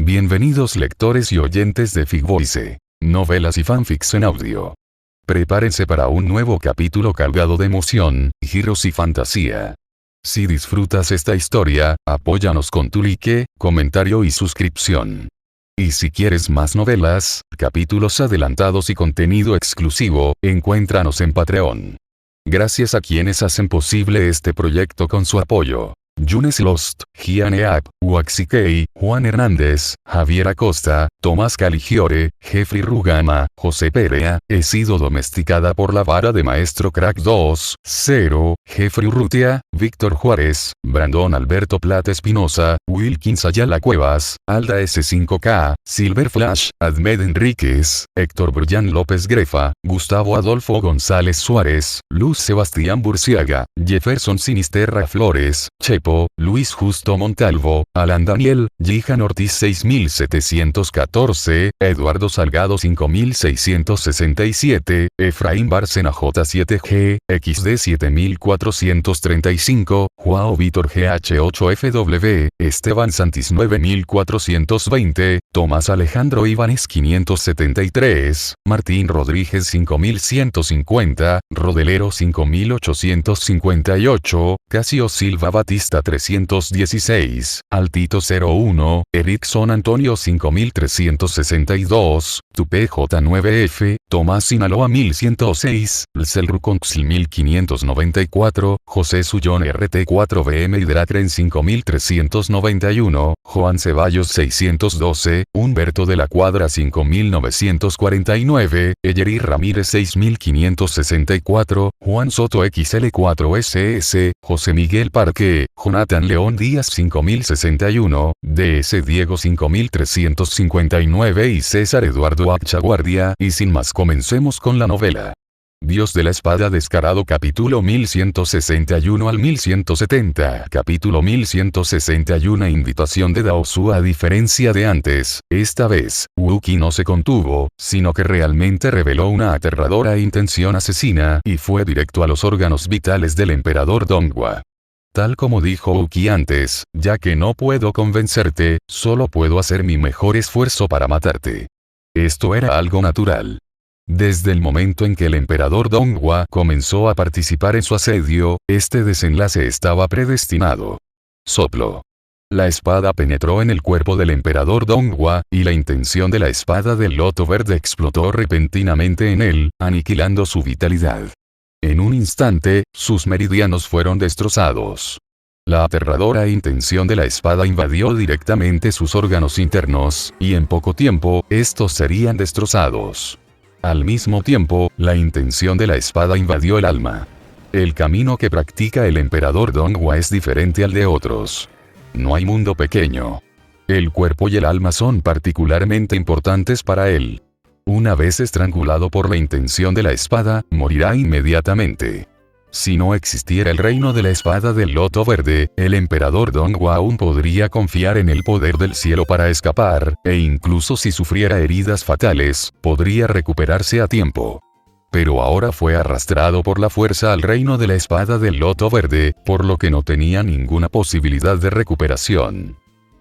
Bienvenidos lectores y oyentes de Figvoice, novelas y fanfics en audio. Prepárense para un nuevo capítulo cargado de emoción, giros y fantasía. Si disfrutas esta historia, apóyanos con tu like, comentario y suscripción. Y si quieres más novelas, capítulos adelantados y contenido exclusivo, encuéntranos en Patreon. Gracias a quienes hacen posible este proyecto con su apoyo. Yunes Lost, Gianeap, Waxikei, Juan Hernández, Javier Acosta, Tomás Caligiore, Jeffrey Rugama, José Perea, he sido domesticada por la vara de Maestro Crack 2, 0, Jeffrey Urrutia, Víctor Juárez, Brandon Alberto Plata Espinosa, Wilkins Ayala Cuevas, Alda S5K, Silver Flash, Ahmed Enríquez, Héctor Brian López Grefa, Gustavo Adolfo González Suárez, Luz Sebastián Burciaga, Jefferson Sinisterra Flores, Chepo, Luis Justo Montalvo, Alan Daniel, Jihan Ortiz 6714, Eduardo Salgado 5667, Efraín Bárcena J7G, XD 7435, Joao Víctor GH8FW, Esteban Santis 9420, Tomás Alejandro Ibanes 573, Martín Rodríguez 5150, Rodelero 5858, Casio Silva Batista 316, Altito 01, Erickson Antonio 5362, Tupe J9F, Tomás Sinaloa 1106, Lcelruconxl 1594, José Sullón RT4BM Hidrakren 5391, Juan Ceballos 612, Humberto de la Cuadra 5949, Eyeri Ramírez 6564, Juan Soto XL4SS, José Miguel Parque, Jonathan León Díaz 5061, DS Diego 5359 y César Eduardo Achaguardia, y sin más comencemos con la novela. Dios de la Espada Descarado capítulo 1161 al 1170 capítulo 1161 Invitación de Daosu. A diferencia de antes, esta vez, Wookie no se contuvo, sino que realmente reveló una aterradora intención asesina y fue directo a los órganos vitales del emperador Donghua. Tal como dijo Wookie antes, ya que no puedo convencerte, solo puedo hacer mi mejor esfuerzo para matarte. Esto era algo natural. Desde el momento en que el emperador Donghua comenzó a participar en su asedio, este desenlace estaba predestinado. Soplo. La espada penetró en el cuerpo del emperador Donghua, y la intención de la espada del loto verde explotó repentinamente en él, aniquilando su vitalidad. En un instante, sus meridianos fueron destrozados. La aterradora intención de la espada invadió directamente sus órganos internos, y en poco tiempo, estos serían destrozados. Al mismo tiempo, la intención de la espada invadió el alma. El camino que practica el emperador Donghua es diferente al de otros. No hay mundo pequeño. El cuerpo y el alma son particularmente importantes para él. Una vez estrangulado por la intención de la espada, morirá inmediatamente. Si no existiera el reino de la espada del loto verde, el emperador Donghua aún podría confiar en el poder del cielo para escapar, e incluso si sufriera heridas fatales, podría recuperarse a tiempo. Pero ahora fue arrastrado por la fuerza al reino de la espada del loto verde, por lo que no tenía ninguna posibilidad de recuperación.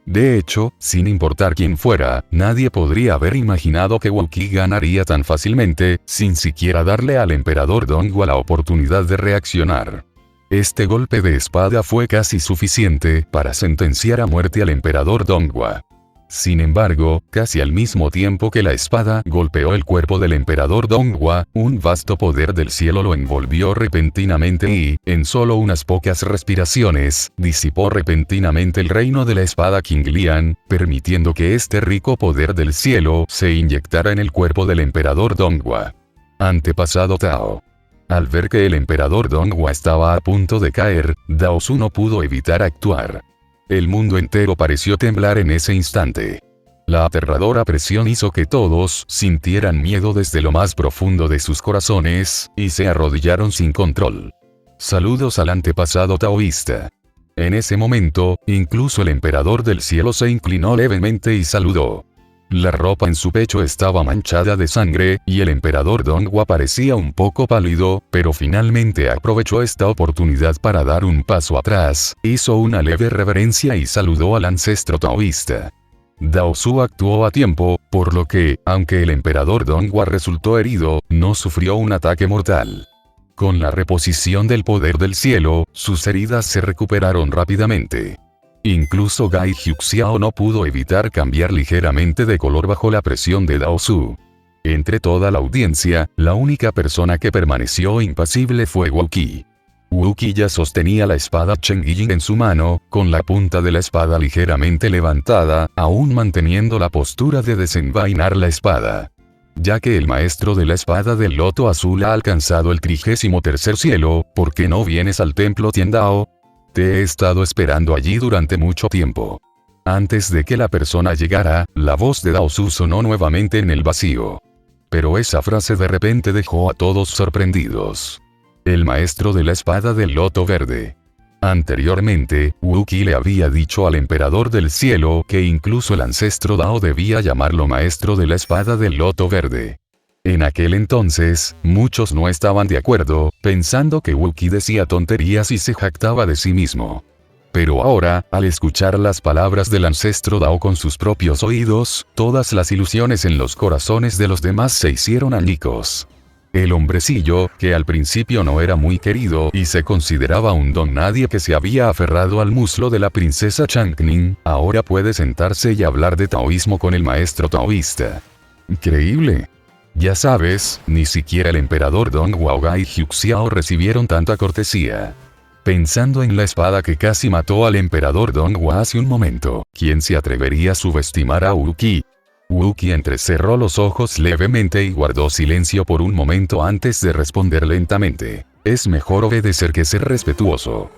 De hecho, sin importar quién fuera, nadie podría haber imaginado que Wookie ganaría tan fácilmente, sin siquiera darle al emperador Donghua la oportunidad de reaccionar. Este golpe de espada fue casi suficiente para sentenciar a muerte al emperador Donghua. Sin embargo, casi al mismo tiempo que la espada golpeó el cuerpo del emperador Donghua, un vasto poder del cielo lo envolvió repentinamente y, en solo unas pocas respiraciones, disipó repentinamente el reino de la espada Qingliang, permitiendo que este rico poder del cielo se inyectara en el cuerpo del emperador Donghua. Antepasado Tao. Al ver que el emperador Donghua estaba a punto de caer, Daosu no pudo evitar actuar. El mundo entero pareció temblar en ese instante. La aterradora presión hizo que todos sintieran miedo desde lo más profundo de sus corazones, y se arrodillaron sin control. Saludos al antepasado taoísta. En ese momento, incluso el emperador del cielo se inclinó levemente y saludó. La ropa en su pecho estaba manchada de sangre, y el emperador Donghua parecía un poco pálido, pero finalmente aprovechó esta oportunidad para dar un paso atrás, hizo una leve reverencia y saludó al ancestro taoísta. Dao Su actuó a tiempo, por lo que, aunque el emperador Donghua resultó herido, no sufrió un ataque mortal. Con la reposición del poder del cielo, sus heridas se recuperaron rápidamente. Incluso Gai Hyuxiao no pudo evitar cambiar ligeramente de color bajo la presión de Dao Su. Entre toda la audiencia, la única persona que permaneció impasible fue Wu Qi. Wu Qi ya sostenía la espada Chengyi en su mano, con la punta de la espada ligeramente levantada, aún manteniendo la postura de desenvainar la espada. Ya que el maestro de la espada del loto azul ha alcanzado el 33º cielo, ¿por qué no vienes al templo Tiandao? Te he estado esperando allí durante mucho tiempo. Antes de que la persona llegara, la voz de Dao Su sonó nuevamente en el vacío. Pero esa frase de repente dejó a todos sorprendidos. El maestro de la espada del loto verde. Anteriormente, Wu Qi le había dicho al emperador del cielo que incluso el ancestro Dao debía llamarlo maestro de la espada del loto verde. En aquel entonces, muchos no estaban de acuerdo, pensando que Wu Qi decía tonterías y se jactaba de sí mismo. Pero ahora, al escuchar las palabras del ancestro Dao con sus propios oídos, todas las ilusiones en los corazones de los demás se hicieron añicos. El hombrecillo, que al principio no era muy querido y se consideraba un don nadie que se había aferrado al muslo de la princesa Changning, ahora puede sentarse y hablar de taoísmo con el maestro taoísta. Increíble. Ya sabes, ni siquiera el emperador Donghua o Gai Hyuxiao recibieron tanta cortesía. Pensando en la espada que casi mató al emperador Donghua hace un momento, ¿quién se atrevería a subestimar a Wu Qi? Wu Qi entrecerró los ojos levemente y guardó silencio por un momento antes de responder lentamente. Es mejor obedecer que ser respetuoso.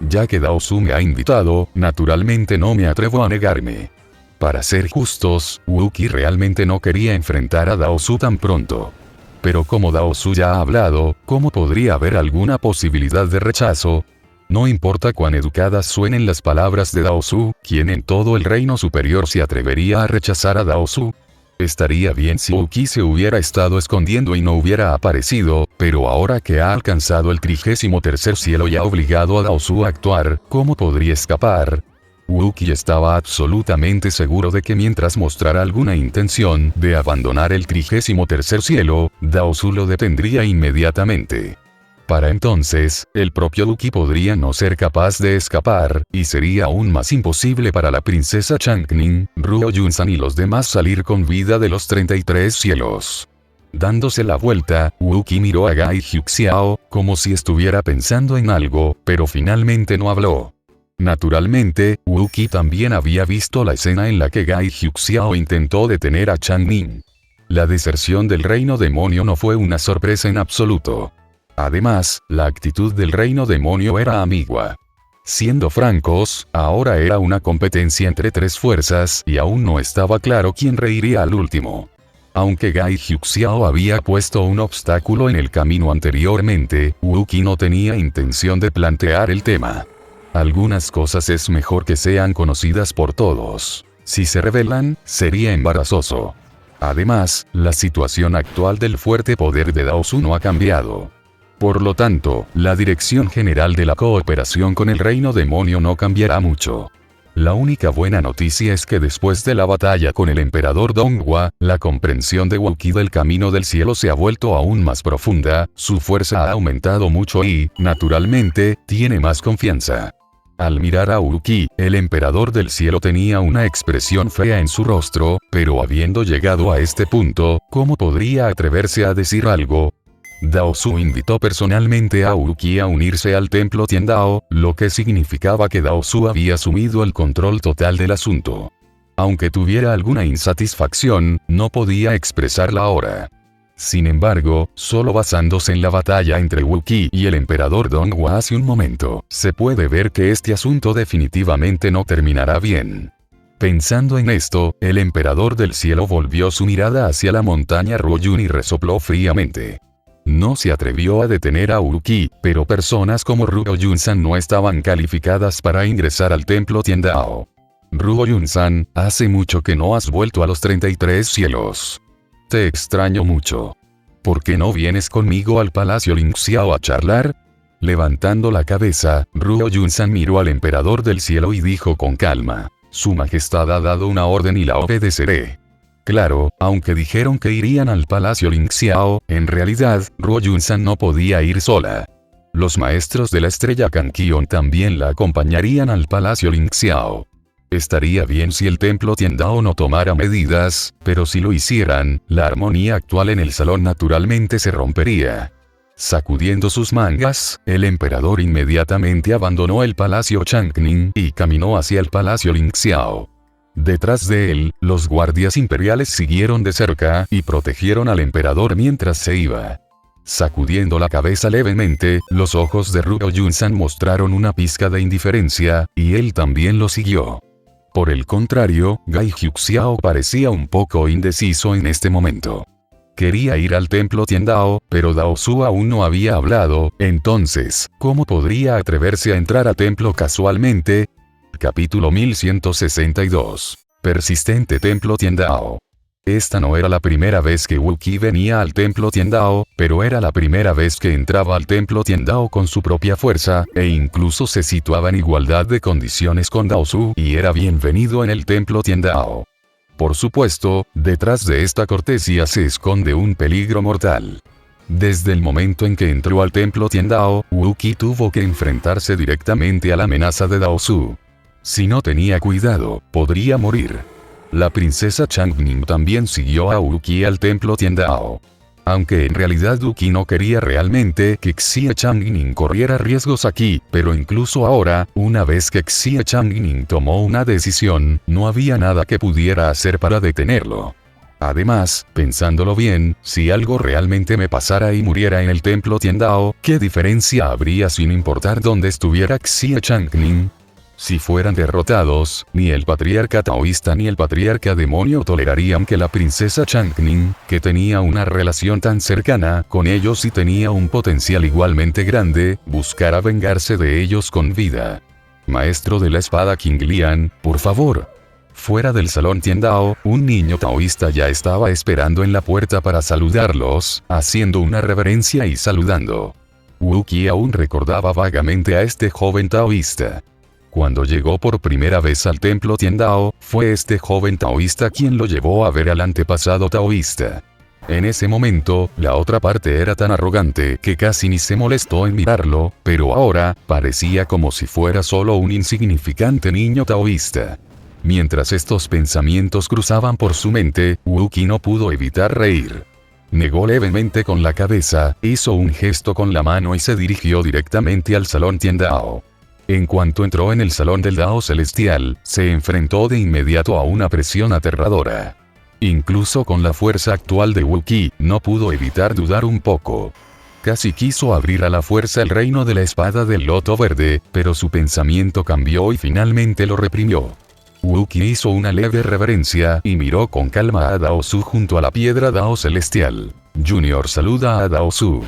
Ya que Dao Su me ha invitado, naturalmente no me atrevo a negarme. Para ser justos, Wu Qi realmente no quería enfrentar a Dao Su tan pronto. Pero como Dao Su ya ha hablado, ¿cómo podría haber alguna posibilidad de rechazo? No importa cuán educadas suenen las palabras de Dao Su, ¿quién en todo el reino superior se atrevería a rechazar a Dao Su? Estaría bien si Wu Qi se hubiera estado escondiendo y no hubiera aparecido, pero ahora que ha alcanzado el 33º cielo y ha obligado a Dao Su a actuar, ¿cómo podría escapar? Wu Qi estaba absolutamente seguro de que mientras mostrara alguna intención de abandonar el 33º cielo, Dao Su lo detendría inmediatamente. Para entonces, el propio Wu Qi podría no ser capaz de escapar, y sería aún más imposible para la princesa Changning, Ruo Yunsan y los demás salir con vida de los 33 cielos. Dándose la vuelta, Wu Qi miró a Gai Hyuxiao, como si estuviera pensando en algo, pero finalmente no habló. Naturalmente, Wu Qi también había visto la escena en la que Gai Hyuxiao intentó detener a Changning. La deserción del reino demonio no fue una sorpresa en absoluto. Además, la actitud del reino demonio era ambigua. Siendo francos, ahora era una competencia entre tres fuerzas y aún no estaba claro quién reiría al último. Aunque Gai Hyuxiao había puesto un obstáculo en el camino anteriormente, Wu Qi no tenía intención de plantear el tema. Algunas cosas es mejor que sean conocidas por todos. Si se revelan, sería embarazoso. Además, la situación actual del fuerte poder de Dao Su no ha cambiado. Por lo tanto, la dirección general de la cooperación con el reino demonio no cambiará mucho. La única buena noticia es que después de la batalla con el emperador Donghua, la comprensión de Wu Qi del camino del cielo se ha vuelto aún más profunda, su fuerza ha aumentado mucho y, naturalmente, tiene más confianza. Al mirar a Wu Qi, el emperador del cielo tenía una expresión fea en su rostro, pero habiendo llegado a este punto, ¿cómo podría atreverse a decir algo? Dao Su invitó personalmente a Wu Qi a unirse al templo Tiandao, lo que significaba que Dao Su había asumido el control total del asunto. Aunque tuviera alguna insatisfacción, no podía expresarla ahora. Sin embargo, solo basándose en la batalla entre Wu Qi y el emperador Donghua hace un momento, se puede ver que este asunto definitivamente no terminará bien. Pensando en esto, el emperador del cielo volvió su mirada hacia la montaña Ruoyun y resopló fríamente. No se atrevió a detener a Wu Qi, pero personas como Ruo Yunsan no estaban calificadas para ingresar al templo Tiandao. Ruo Yunsan, hace mucho que no has vuelto a los 33 cielos. Te extraño mucho. ¿Por qué no vienes conmigo al palacio Lingxiao a charlar? Levantando la cabeza, Ruo Yunsan miró al emperador del cielo y dijo con calma. Su Majestad ha dado una orden y la obedeceré. Claro, aunque dijeron que irían al Palacio Lingxiao, en realidad, Ruo Yunsan no podía ir sola. Los maestros de la estrella Kankion también la acompañarían al Palacio Lingxiao. Estaría bien si el templo Tiandao no tomara medidas, pero si lo hicieran, la armonía actual en el salón naturalmente se rompería. Sacudiendo sus mangas, el emperador inmediatamente abandonó el Palacio Changning y caminó hacia el Palacio Lingxiao. Detrás de él, los guardias imperiales siguieron de cerca y protegieron al emperador mientras se iba. Sacudiendo la cabeza levemente, los ojos de Ruo Yunsan mostraron una pizca de indiferencia, y él también lo siguió. Por el contrario, Gai Huixiao parecía un poco indeciso en este momento. Quería ir al templo Tiandao, pero Dao Su aún no había hablado, entonces, ¿cómo podría atreverse a entrar al templo casualmente? Capítulo 1162. Persistente templo Tiandao. Esta no era la primera vez que Wu Qi venía al templo Tiandao, pero era la primera vez que entraba al templo Tiandao con su propia fuerza, e incluso se situaba en igualdad de condiciones con Dao Su y era bienvenido en el templo Tiandao. Por supuesto, detrás de esta cortesía se esconde un peligro mortal. Desde el momento en que entró al templo Tiandao, Wu Qi tuvo que enfrentarse directamente a la amenaza de Dao Su. Si no tenía cuidado, podría morir. La princesa Changning también siguió a Wu Qi al templo Tiandao. Aunque en realidad Wu Qi no quería realmente que Xie Changning corriera riesgos aquí, pero incluso ahora, una vez que Xie Changning tomó una decisión, no había nada que pudiera hacer para detenerlo. Además, pensándolo bien, si algo realmente me pasara y muriera en el templo Tiandao, ¿qué diferencia habría sin importar dónde estuviera Xie Changning? Si fueran derrotados, ni el patriarca taoísta ni el patriarca demonio tolerarían que la princesa Changning, que tenía una relación tan cercana con ellos y tenía un potencial igualmente grande, buscara vengarse de ellos con vida. Maestro de la espada King Lian, por favor. Fuera del salón Tiandao, un niño taoísta ya estaba esperando en la puerta para saludarlos, haciendo una reverencia y saludando. Wu Qi aún recordaba vagamente a este joven taoísta. Cuando llegó por primera vez al templo Tiandao, fue este joven taoísta quien lo llevó a ver al antepasado taoísta. En ese momento, la otra parte era tan arrogante que casi ni se molestó en mirarlo, pero ahora, parecía como si fuera solo un insignificante niño taoísta. Mientras estos pensamientos cruzaban por su mente, Wu Qi no pudo evitar reír. Negó levemente con la cabeza, hizo un gesto con la mano y se dirigió directamente al salón Tiandao. En cuanto entró en el salón del Dao Celestial, se enfrentó de inmediato a una presión aterradora. Incluso con la fuerza actual de Wu Qi, no pudo evitar dudar un poco. Casi quiso abrir a la fuerza el reino de la espada del loto verde, pero su pensamiento cambió y finalmente lo reprimió. Wu Qi hizo una leve reverencia y miró con calma a Dao Su junto a la piedra Dao Celestial. Junior saluda a Dao Su.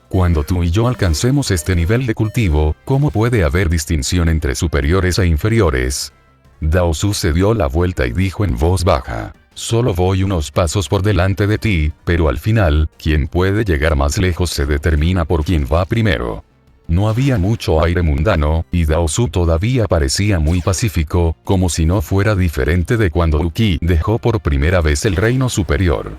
Cuando tú y yo alcancemos este nivel de cultivo, ¿cómo puede haber distinción entre superiores e inferiores? Dao Su se dio la vuelta y dijo en voz baja. Solo voy unos pasos por delante de ti, pero al final, quien puede llegar más lejos se determina por quien va primero. No había mucho aire mundano, y Dao Su todavía parecía muy pacífico, como si no fuera diferente de cuando Wu Qi dejó por primera vez el reino superior.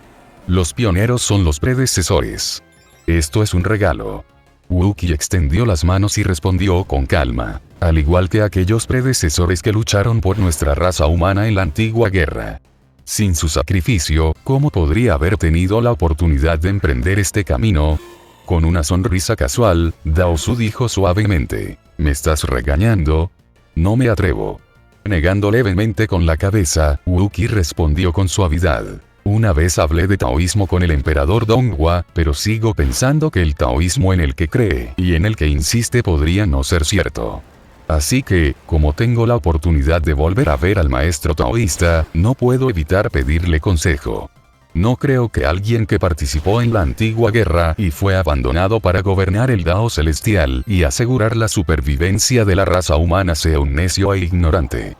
Los pioneros son los predecesores. Esto es un regalo. Wu Qi extendió las manos y respondió con calma. Al igual que aquellos predecesores que lucharon por nuestra raza humana en la antigua guerra. Sin su sacrificio, ¿cómo podría haber tenido la oportunidad de emprender este camino? Con una sonrisa casual, Dao Su dijo suavemente. ¿Me estás regañando? No me atrevo. Negando levemente con la cabeza, Wu Qi respondió con suavidad. Una vez hablé de taoísmo con el emperador Donghua, pero sigo pensando que el taoísmo en el que cree y en el que insiste podría no ser cierto. Así que, como tengo la oportunidad de volver a ver al maestro taoísta, no puedo evitar pedirle consejo. No creo que alguien que participó en la antigua guerra y fue abandonado para gobernar el Dao Celestial y asegurar la supervivencia de la raza humana sea un necio e ignorante.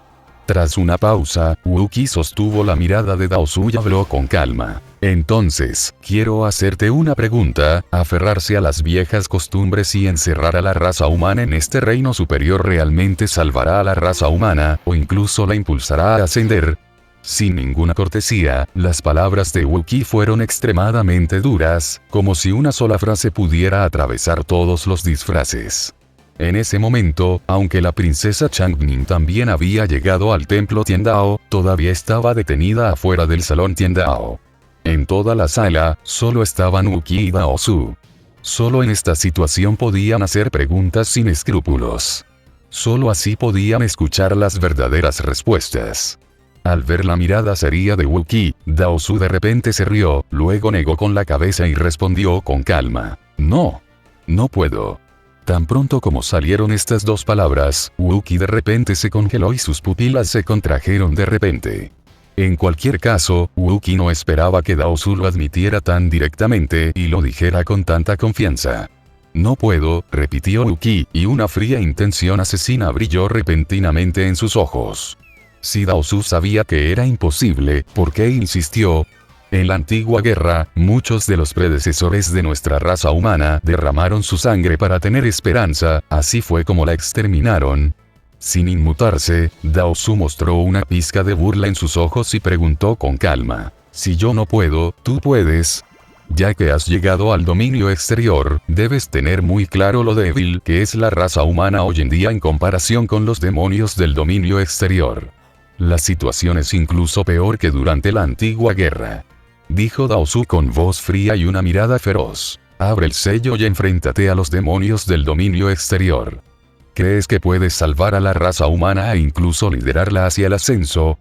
Tras una pausa, Wu Qi sostuvo la mirada de Dao Su y habló con calma. Entonces, quiero hacerte una pregunta, ¿aferrarse a las viejas costumbres y encerrar a la raza humana en este reino superior realmente salvará a la raza humana, o incluso la impulsará a ascender? Sin ninguna cortesía, las palabras de Wookiee fueron extremadamente duras, como si una sola frase pudiera atravesar todos los disfraces. En ese momento, aunque la princesa Changning también había llegado al templo Tiandao, todavía estaba detenida afuera del salón Tiandao. En toda la sala, solo estaban Wookiee y Dao Su. Solo en esta situación podían hacer preguntas sin escrúpulos. Solo así podían escuchar las verdaderas respuestas. Al ver la mirada seria de Wookiee, Dao Su de repente se rió, luego negó con la cabeza y respondió con calma: No. No puedo. Tan pronto como salieron estas dos palabras, Wookiee de repente se congeló y sus pupilas se contrajeron de repente. En cualquier caso, Wookiee no esperaba que Dao Su lo admitiera tan directamente y lo dijera con tanta confianza. No puedo, repitió Wookiee, y una fría intención asesina brilló repentinamente en sus ojos. Si Dao Su sabía que era imposible, ¿por qué insistió? En la antigua guerra, muchos de los predecesores de nuestra raza humana derramaron su sangre para tener esperanza, así fue como la exterminaron. Sin inmutarse, Dao Su mostró una pizca de burla en sus ojos y preguntó con calma: Si yo no puedo, ¿tú puedes? Ya que has llegado al dominio exterior, debes tener muy claro lo débil que es la raza humana hoy en día en comparación con los demonios del dominio exterior. La situación es incluso peor que durante la antigua guerra. Dijo Dao Su con voz fría y una mirada feroz. Abre el sello y enfréntate a los demonios del dominio exterior. ¿Crees que puedes salvar a la raza humana e incluso liderarla hacia el ascenso?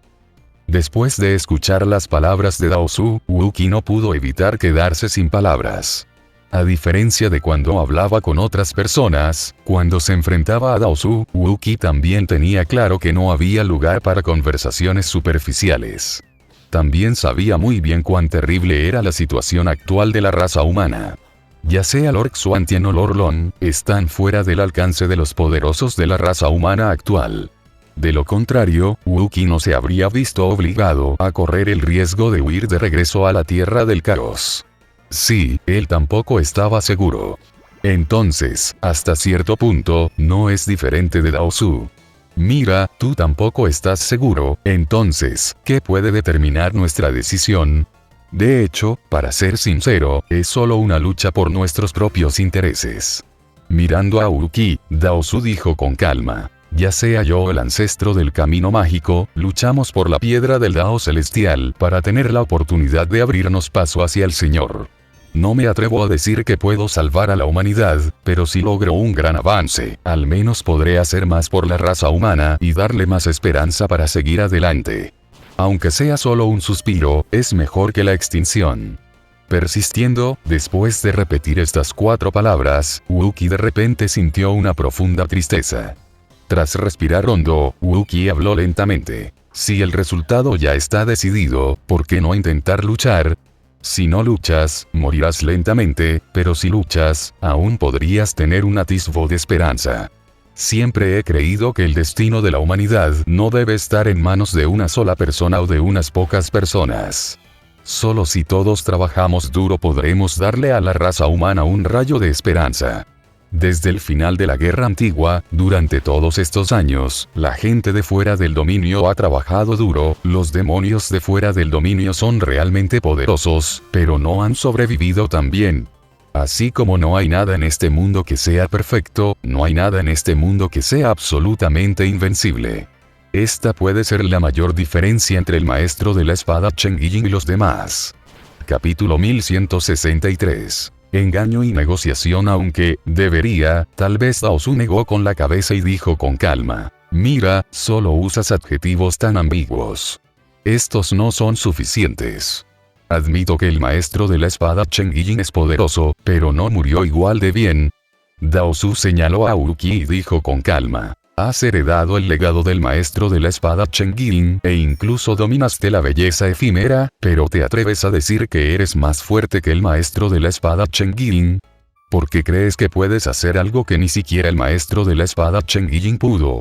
Después de escuchar las palabras de Dao Su, Wookiee no pudo evitar quedarse sin palabras. A diferencia de cuando hablaba con otras personas, cuando se enfrentaba a Dao Su, Wookiee también tenía claro que no había lugar para conversaciones superficiales. También sabía muy bien cuán terrible era la situación actual de la raza humana. Ya sea Lord Xuantian o Lord Long, están fuera del alcance de los poderosos de la raza humana actual. De lo contrario, Wookiee no se habría visto obligado a correr el riesgo de huir de regreso a la Tierra del Caos. Sí, él tampoco estaba seguro. Entonces, hasta cierto punto, no es diferente de Dao Su. Mira, tú tampoco estás seguro, entonces, ¿qué puede determinar nuestra decisión? De hecho, para ser sincero, es solo una lucha por nuestros propios intereses. Mirando a Wookiee, Dao Su dijo con calma: Ya sea yo o el ancestro del camino mágico, luchamos por la piedra del Dao celestial para tener la oportunidad de abrirnos paso hacia el Señor. No me atrevo a decir que puedo salvar a la humanidad, pero si logro un gran avance, al menos podré hacer más por la raza humana y darle más esperanza para seguir adelante. Aunque sea solo un suspiro, es mejor que la extinción. Persistiendo, después de repetir estas 4 palabras, Wookiee de repente sintió una profunda tristeza. Tras respirar hondo, Wookiee habló lentamente: Si el resultado ya está decidido, ¿por qué no intentar luchar? Si no luchas, morirás lentamente, pero si luchas, aún podrías tener un atisbo de esperanza. Siempre he creído que el destino de la humanidad no debe estar en manos de una sola persona o de unas pocas personas. Solo si todos trabajamos duro podremos darle a la raza humana un rayo de esperanza. Desde el final de la Guerra Antigua, durante todos estos años, la gente de fuera del dominio ha trabajado duro, los demonios de fuera del dominio son realmente poderosos, pero no han sobrevivido tan bien. Así como no hay nada en este mundo que sea perfecto, no hay nada en este mundo que sea absolutamente invencible. Esta puede ser la mayor diferencia entre el maestro de la espada Cheng Yijing y los demás. Capítulo 1163. Engaño y negociación. Aunque, debería, tal vez Dao Su negó con la cabeza y dijo con calma: Mira, solo usas adjetivos tan ambiguos. Estos no son suficientes. Admito que el maestro de la espada Cheng Yijing es poderoso, pero no murió igual de bien. Dao Su señaló a Wookiee y dijo con calma: Has heredado el legado del maestro de la espada Cheng Yijing, e incluso dominaste la belleza efímera, pero ¿te atreves a decir que eres más fuerte que el maestro de la espada Cheng Yijing? ¿Por qué crees que puedes hacer algo que ni siquiera el maestro de la espada Cheng Yijing pudo?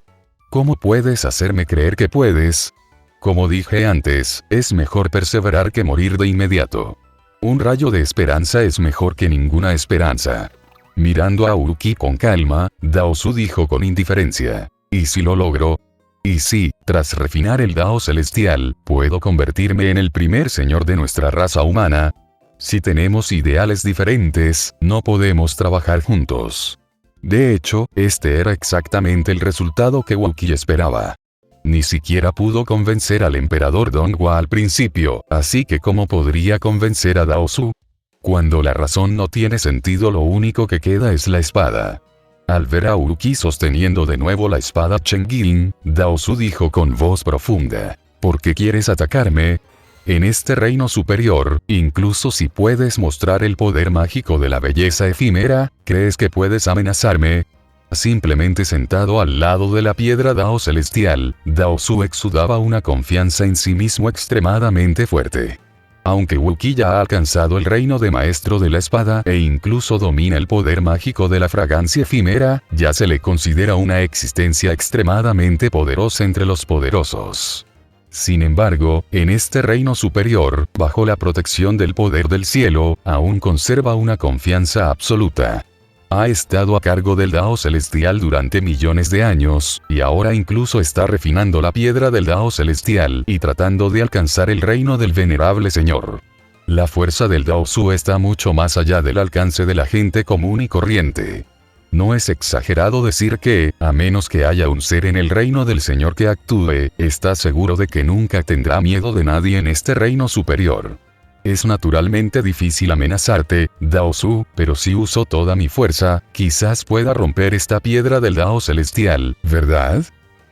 ¿Cómo puedes hacerme creer que puedes? Como dije antes, es mejor perseverar que morir de inmediato. Un rayo de esperanza es mejor que ninguna esperanza. Mirando a Wookiee con calma, Dao Su dijo con indiferencia. ¿Y si lo logro? Y si, tras refinar el Dao celestial, puedo convertirme en el primer señor de nuestra raza humana? Si tenemos ideales diferentes, no podemos trabajar juntos. De hecho, este era exactamente el resultado que Wookiee esperaba. Ni siquiera pudo convencer al emperador Donghua al principio, así que ¿cómo podría convencer a Dao Su? Cuando la razón no tiene sentido, lo único que queda es la espada. Al ver a Wookiee sosteniendo de nuevo la espada Chengilin, Dao Su dijo con voz profunda: ¿por qué quieres atacarme? En este reino superior, incluso si puedes mostrar el poder mágico de la belleza efímera, ¿crees que puedes amenazarme? Simplemente sentado al lado de la piedra Dao celestial, Dao Su exudaba una confianza en sí mismo extremadamente fuerte. Aunque Wookiee ya ha alcanzado el reino de maestro de la espada e incluso domina el poder mágico de la fragancia efímera, ya se le considera una existencia extremadamente poderosa entre los poderosos. Sin embargo, en este reino superior, bajo la protección del poder del cielo, aún conserva una confianza absoluta. Ha estado a cargo del Dao celestial durante millones de años, y ahora incluso está refinando la piedra del Dao celestial y tratando de alcanzar el reino del venerable señor. La fuerza del Dao Su está mucho más allá del alcance de la gente común y corriente. No es exagerado decir que, a menos que haya un ser en el reino del señor que actúe, está seguro de que nunca tendrá miedo de nadie en este reino superior. Es naturalmente difícil amenazarte, Dao Su, pero si uso toda mi fuerza, quizás pueda romper esta piedra del Dao celestial, ¿verdad?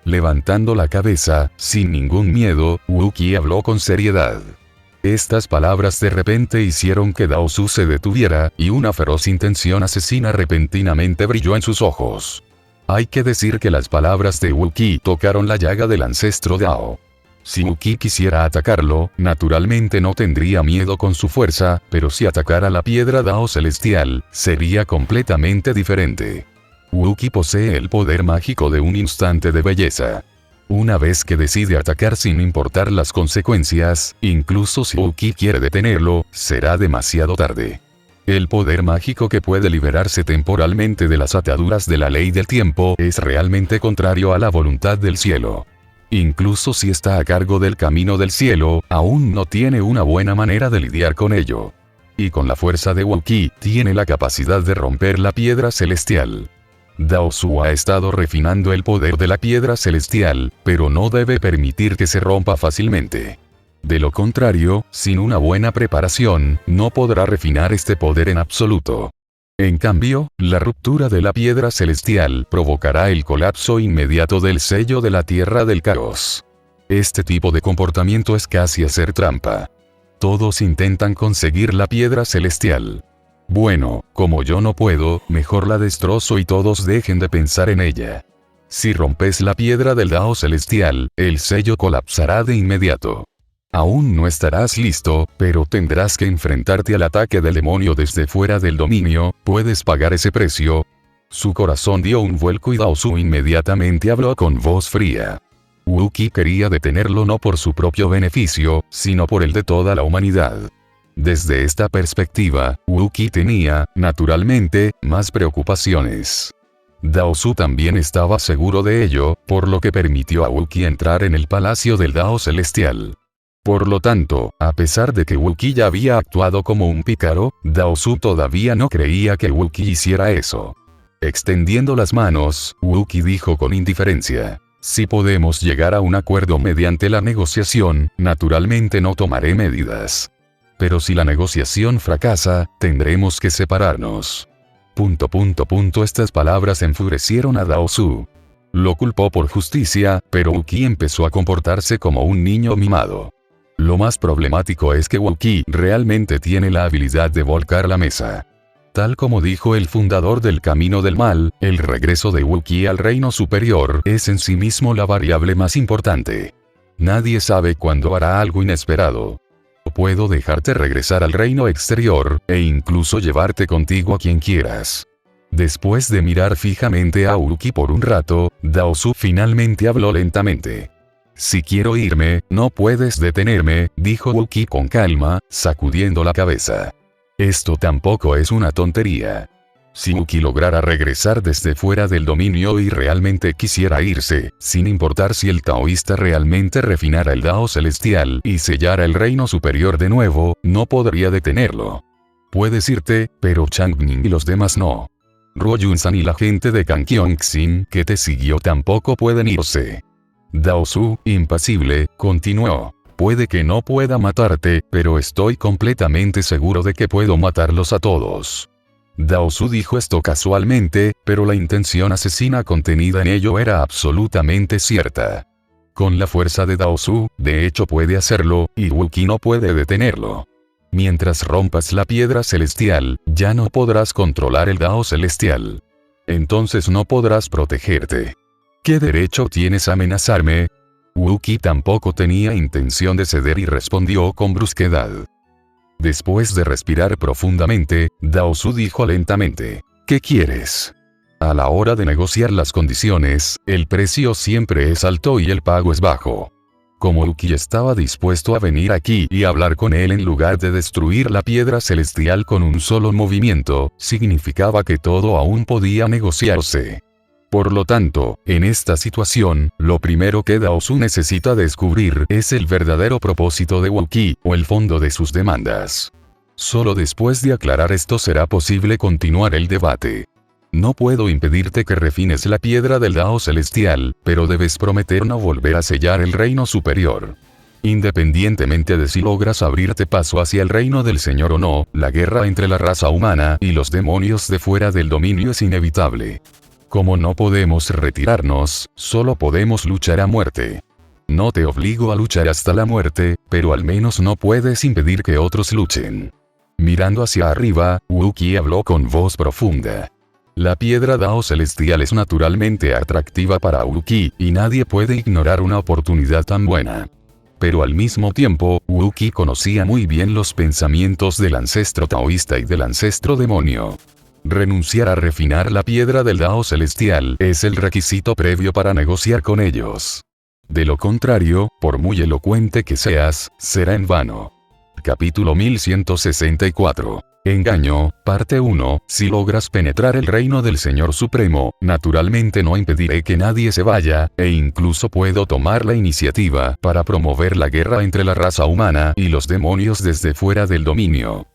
Levantando la cabeza, sin ningún miedo, Wookiee habló con seriedad. Estas palabras de repente hicieron que Dao Su se detuviera, y una feroz intención asesina repentinamente brilló en sus ojos. Hay que decir que las palabras de Wookiee tocaron la llaga del ancestro Dao. Si Wookiee quisiera atacarlo, naturalmente no tendría miedo con su fuerza, pero si atacara la piedra Dao celestial, sería completamente diferente. Wookiee posee el poder mágico de un instante de belleza. Una vez que decide atacar sin importar las consecuencias, incluso si Wookiee quiere detenerlo, será demasiado tarde. El poder mágico que puede liberarse temporalmente de las ataduras de la ley del tiempo es realmente contrario a la voluntad del cielo. Incluso si está a cargo del camino del cielo, aún no tiene una buena manera de lidiar con ello. Y con la fuerza de Wookiee, tiene la capacidad de romper la piedra celestial. Dao Su ha estado refinando el poder de la piedra celestial, pero no debe permitir que se rompa fácilmente. De lo contrario, sin una buena preparación, no podrá refinar este poder en absoluto. En cambio, la ruptura de la piedra celestial provocará el colapso inmediato del sello de la tierra del caos. Este tipo de comportamiento es casi hacer trampa. Todos intentan conseguir la piedra celestial. Bueno, como yo no puedo, mejor la destrozo y todos dejen de pensar en ella. Si rompes la piedra del Dao celestial, el sello colapsará de inmediato. Aún no estarás listo, pero tendrás que enfrentarte al ataque del demonio desde fuera del dominio, puedes pagar ese precio. Su corazón dio un vuelco y Dao Su inmediatamente habló con voz fría. Wookiee quería detenerlo no por su propio beneficio, sino por el de toda la humanidad. Desde esta perspectiva, Wookiee tenía, naturalmente, más preocupaciones. Dao Su también estaba seguro de ello, por lo que permitió a Wookiee entrar en el palacio del Dao celestial. Por lo tanto, a pesar de que Wookiee ya había actuado como un pícaro, Dao Su todavía no creía que Wookiee hiciera eso. Extendiendo las manos, Wookiee dijo con indiferencia: si podemos llegar a un acuerdo mediante la negociación, naturalmente no tomaré medidas. Pero si la negociación fracasa, tendremos que separarnos. ... Estas palabras enfurecieron a Dao Su. Lo culpó por justicia, pero Wookiee empezó a comportarse como un niño mimado. Lo más problemático es que Wookiee realmente tiene la habilidad de volcar la mesa. Tal como dijo el fundador del Camino del Mal, el regreso de Wookiee al reino superior es en sí mismo la variable más importante. Nadie sabe cuándo hará algo inesperado. Puedo dejarte regresar al reino exterior, e incluso llevarte contigo a quien quieras. Después de mirar fijamente a Wookiee por un rato, Dao Su finalmente habló lentamente. Si quiero irme, no puedes detenerme, dijo Wookiee con calma, sacudiendo la cabeza. Esto tampoco es una tontería. Si Wookiee lograra regresar desde fuera del dominio y realmente quisiera irse, sin importar si el taoísta realmente refinara el Dao celestial y sellara el reino superior de nuevo, no podría detenerlo. Puedes irte, pero Changning y los demás no. Ruo Yunsan y la gente de Kangyeongsin que te siguió tampoco pueden irse. Dao Su, impasible, continuó. Puede que no pueda matarte, pero estoy completamente seguro de que puedo matarlos a todos. Dao Su dijo esto casualmente, pero la intención asesina contenida en ello era absolutamente cierta. Con la fuerza de Dao Su, de hecho puede hacerlo, y Wookiee no puede detenerlo. Mientras rompas la piedra celestial, ya no podrás controlar el Dao celestial. Entonces no podrás protegerte. ¿Qué derecho tienes a amenazarme? Wookiee tampoco tenía intención de ceder y respondió con brusquedad. Después de respirar profundamente, Dao Su dijo lentamente, ¿qué quieres? A la hora de negociar las condiciones, el precio siempre es alto y el pago es bajo. Como Wookiee estaba dispuesto a venir aquí y hablar con él en lugar de destruir la piedra celestial con un solo movimiento, significaba que todo aún podía negociarse. Por lo tanto, en esta situación, lo primero que Dao Su necesita descubrir es el verdadero propósito de Wookiee, o el fondo de sus demandas. Solo después de aclarar esto será posible continuar el debate. No puedo impedirte que refines la piedra del Dao celestial, pero debes prometer no volver a sellar el reino superior. Independientemente de si logras abrirte paso hacia el reino del Señor o no, la guerra entre la raza humana y los demonios de fuera del dominio es inevitable. Como no podemos retirarnos, solo podemos luchar a muerte. No te obligo a luchar hasta la muerte, pero al menos no puedes impedir que otros luchen. Mirando hacia arriba, Wookiee habló con voz profunda. La piedra Dao celestial es naturalmente atractiva para Wookiee, y nadie puede ignorar una oportunidad tan buena. Pero al mismo tiempo, Wookiee conocía muy bien los pensamientos del ancestro taoísta y del ancestro demonio. Renunciar a refinar la piedra del Dao celestial es el requisito previo para negociar con ellos. De lo contrario, por muy elocuente que seas, será en vano. Capítulo 1164. Engaño, parte 1. Si logras penetrar el reino del Señor Supremo, naturalmente no impediré que nadie se vaya, e incluso puedo tomar la iniciativa para promover la guerra entre la raza humana y los demonios desde fuera del dominio.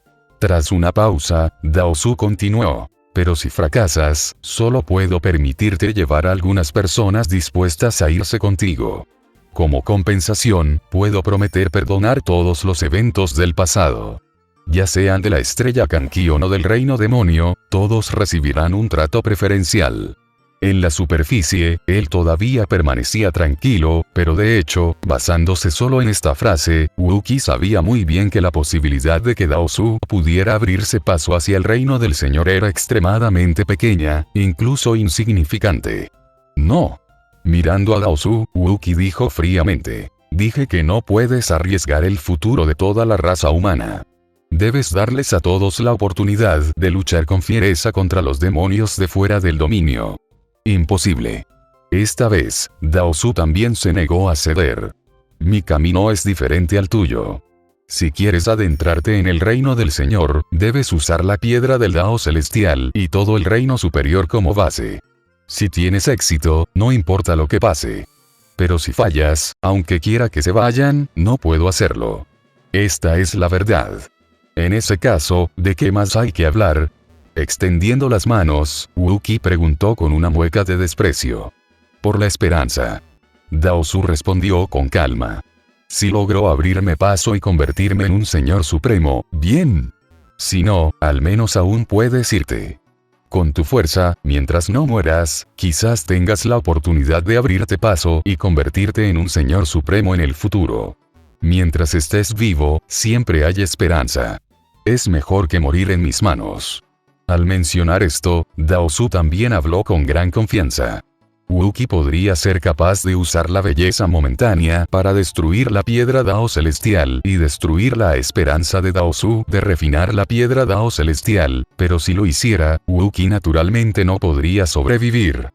Tras una pausa, Dao Su continuó. Pero si fracasas, solo puedo permitirte llevar a algunas personas dispuestas a irse contigo. Como compensación, puedo prometer perdonar todos los eventos del pasado. Ya sean de la estrella Kankion o del reino demonio, todos recibirán un trato preferencial. En la superficie, él todavía permanecía tranquilo, pero de hecho, basándose solo en esta frase, Wookiee sabía muy bien que la posibilidad de que Dao Su pudiera abrirse paso hacia el reino del Señor era extremadamente pequeña, incluso insignificante. No. Mirando a Dao Su, Wookiee dijo fríamente. Dije que no puedes arriesgar el futuro de toda la raza humana. Debes darles a todos la oportunidad de luchar con fiereza contra los demonios de fuera del dominio. Imposible. Esta vez, Dao Su también se negó a ceder. Mi camino es diferente al tuyo. Si quieres adentrarte en el reino del Señor, debes usar la piedra del Dao celestial y todo el reino superior como base. Si tienes éxito, no importa lo que pase. Pero si fallas, aunque quiera que se vayan, no puedo hacerlo. Esta es la verdad. En ese caso, ¿de qué más hay que hablar? Extendiendo las manos, Wookiee preguntó con una mueca de desprecio. Por la esperanza. Dao Su respondió con calma. Si logro abrirme paso y convertirme en un Señor Supremo, bien. Si no, al menos aún puedes irte. Con tu fuerza, mientras no mueras, quizás tengas la oportunidad de abrirte paso y convertirte en un Señor Supremo en el futuro. Mientras estés vivo, siempre hay esperanza. Es mejor que morir en mis manos. Al mencionar esto, Dao Su también habló con gran confianza. Wookiee podría ser capaz de usar la belleza momentánea para destruir la piedra Dao celestial y destruir la esperanza de Dao Su de refinar la piedra Dao celestial, pero si lo hiciera, Wookiee naturalmente no podría sobrevivir.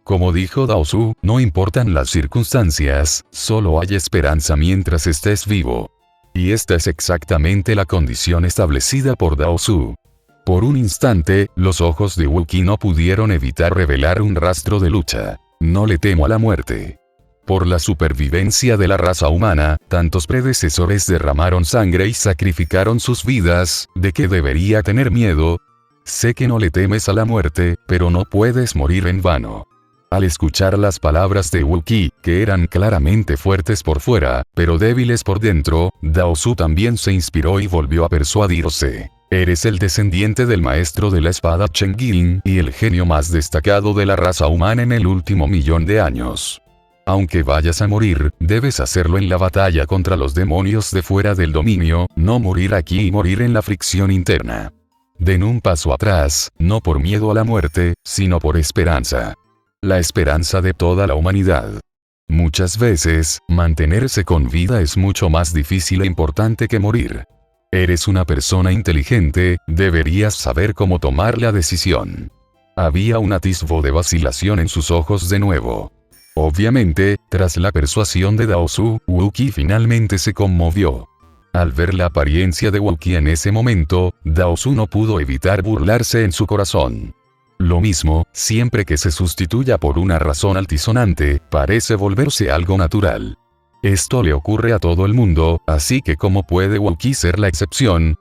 Como dijo Dao Su, no importan las circunstancias, solo hay esperanza mientras estés vivo. Y esta es exactamente la condición establecida por Dao Su. Por un instante, los ojos de Wookiee no pudieron evitar revelar un rastro de lucha. No le temo a la muerte. Por la supervivencia de la raza humana, tantos predecesores derramaron sangre y sacrificaron sus vidas, ¿de qué debería tener miedo? Sé que no le temes a la muerte, pero no puedes morir en vano. Al escuchar las palabras de Wookiee, que eran claramente fuertes por fuera, pero débiles por dentro, Dao Su también se inspiró y volvió a persuadirse. Eres el descendiente del maestro de la espada Chen Guilin y el genio más destacado de la raza humana en el último 1.000.000 de años. Aunque vayas a morir, debes hacerlo en la batalla contra los demonios de fuera del dominio, no morir aquí y morir en la fricción interna. Den un paso atrás, no por miedo a la muerte, sino por esperanza. La esperanza de toda la humanidad. Muchas veces, mantenerse con vida es mucho más difícil e importante que morir. Eres una persona inteligente, deberías saber cómo tomar la decisión. Había un atisbo de vacilación en sus ojos de nuevo. Obviamente, tras la persuasión de Dao Su, Wookiee finalmente se conmovió. Al ver la apariencia de Wookiee en ese momento, Dao Su no pudo evitar burlarse en su corazón. Lo mismo, siempre que se sustituya por una razón altisonante, parece volverse algo natural. Esto le ocurre a todo el mundo, así que ¿cómo puede Wookiee ser la excepción?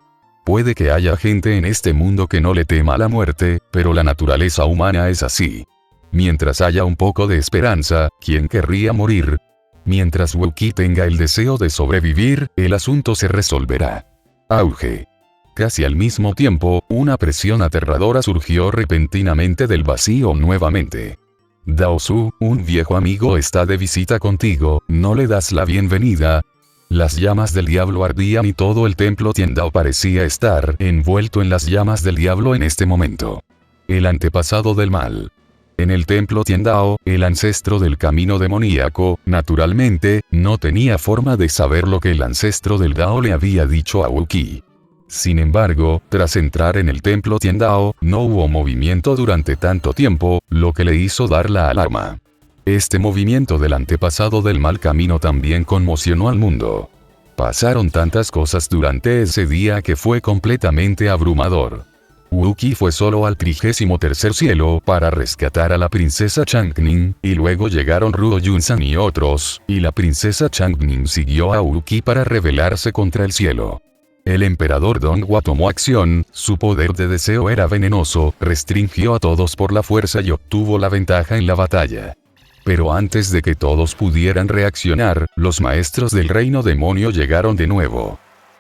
Puede que haya gente en este mundo que no le tema a la muerte, pero la naturaleza humana es así. Mientras haya un poco de esperanza, ¿quién querría morir? Mientras Wookiee tenga el deseo de sobrevivir, el asunto se resolverá. Auge. Casi al mismo tiempo, una presión aterradora surgió repentinamente del vacío nuevamente. Dao Su, un viejo amigo está de visita contigo, ¿no le das la bienvenida? Las llamas del diablo ardían y todo el templo Tiandao parecía estar envuelto en las llamas del diablo en este momento. El antepasado del mal. En el templo Tiandao, el ancestro del camino demoníaco, naturalmente, no tenía forma de saber lo que el ancestro del Dao le había dicho a Wookiee. Sin embargo, tras entrar en el templo Tiandao, no hubo movimiento durante tanto tiempo, lo que le hizo dar la alarma. Este movimiento del antepasado del mal camino también conmocionó al mundo. Pasaron tantas cosas durante ese día que fue completamente abrumador. Wookiee fue solo al 33º cielo para rescatar a la princesa Changning, y luego llegaron Ruo Yunsan y otros, y la princesa Changning siguió a Wookiee para rebelarse contra el cielo. El emperador Donghua tomó acción, su poder de deseo era venenoso, restringió a todos por la fuerza y obtuvo la ventaja en la batalla. Pero antes de que todos pudieran reaccionar, los maestros del reino demonio llegaron de nuevo.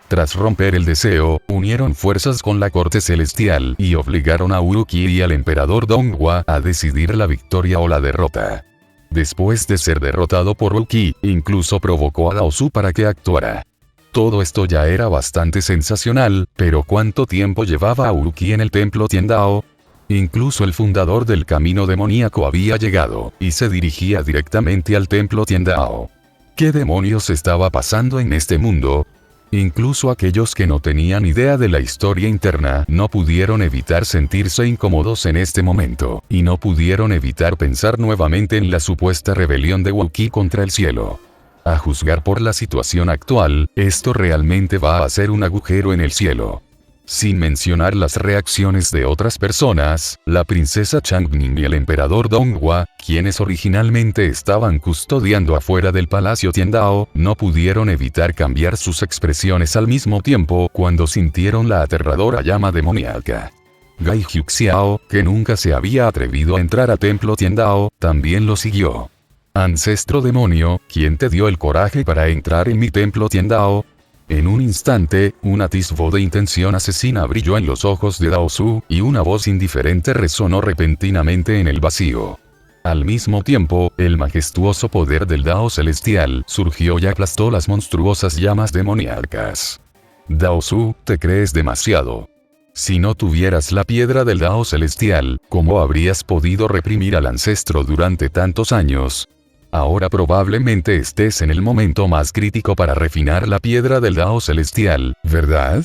Tras romper el deseo, unieron fuerzas con la corte celestial y obligaron a Wookiee y al emperador Donghua a decidir la victoria o la derrota. Después de ser derrotado por Wookiee, incluso provocó a Dao Su para que actuara. Todo esto ya era bastante sensacional, pero ¿cuánto tiempo llevaba a Wookiee en el templo Tiandao? Incluso el fundador del camino demoníaco había llegado, y se dirigía directamente al templo Tiandao. ¿Qué demonios estaba pasando en este mundo? Incluso aquellos que no tenían idea de la historia interna no pudieron evitar sentirse incómodos en este momento, y no pudieron evitar pensar nuevamente en la supuesta rebelión de Wookiee contra el cielo. A juzgar por la situación actual, esto realmente va a ser un agujero en el cielo. Sin mencionar las reacciones de otras personas, la princesa Changning y el emperador Donghua, quienes originalmente estaban custodiando afuera del palacio Tiandao, no pudieron evitar cambiar sus expresiones al mismo tiempo cuando sintieron la aterradora llama demoníaca. Gai Juxiao, que nunca se había atrevido a entrar a templo Tiandao, también lo siguió. Ancestro demonio, ¿quién te dio el coraje para entrar en mi templo Tiandao? En un instante, un atisbo de intención asesina brilló en los ojos de Dao Su, y una voz indiferente resonó repentinamente en el vacío. Al mismo tiempo, el majestuoso poder del Dao celestial surgió y aplastó las monstruosas llamas demoníacas. Dao Su, te crees demasiado. Si no tuvieras la piedra del Dao celestial, ¿cómo habrías podido reprimir al ancestro durante tantos años? Ahora probablemente estés en el momento más crítico para refinar la piedra del Dao celestial, ¿verdad?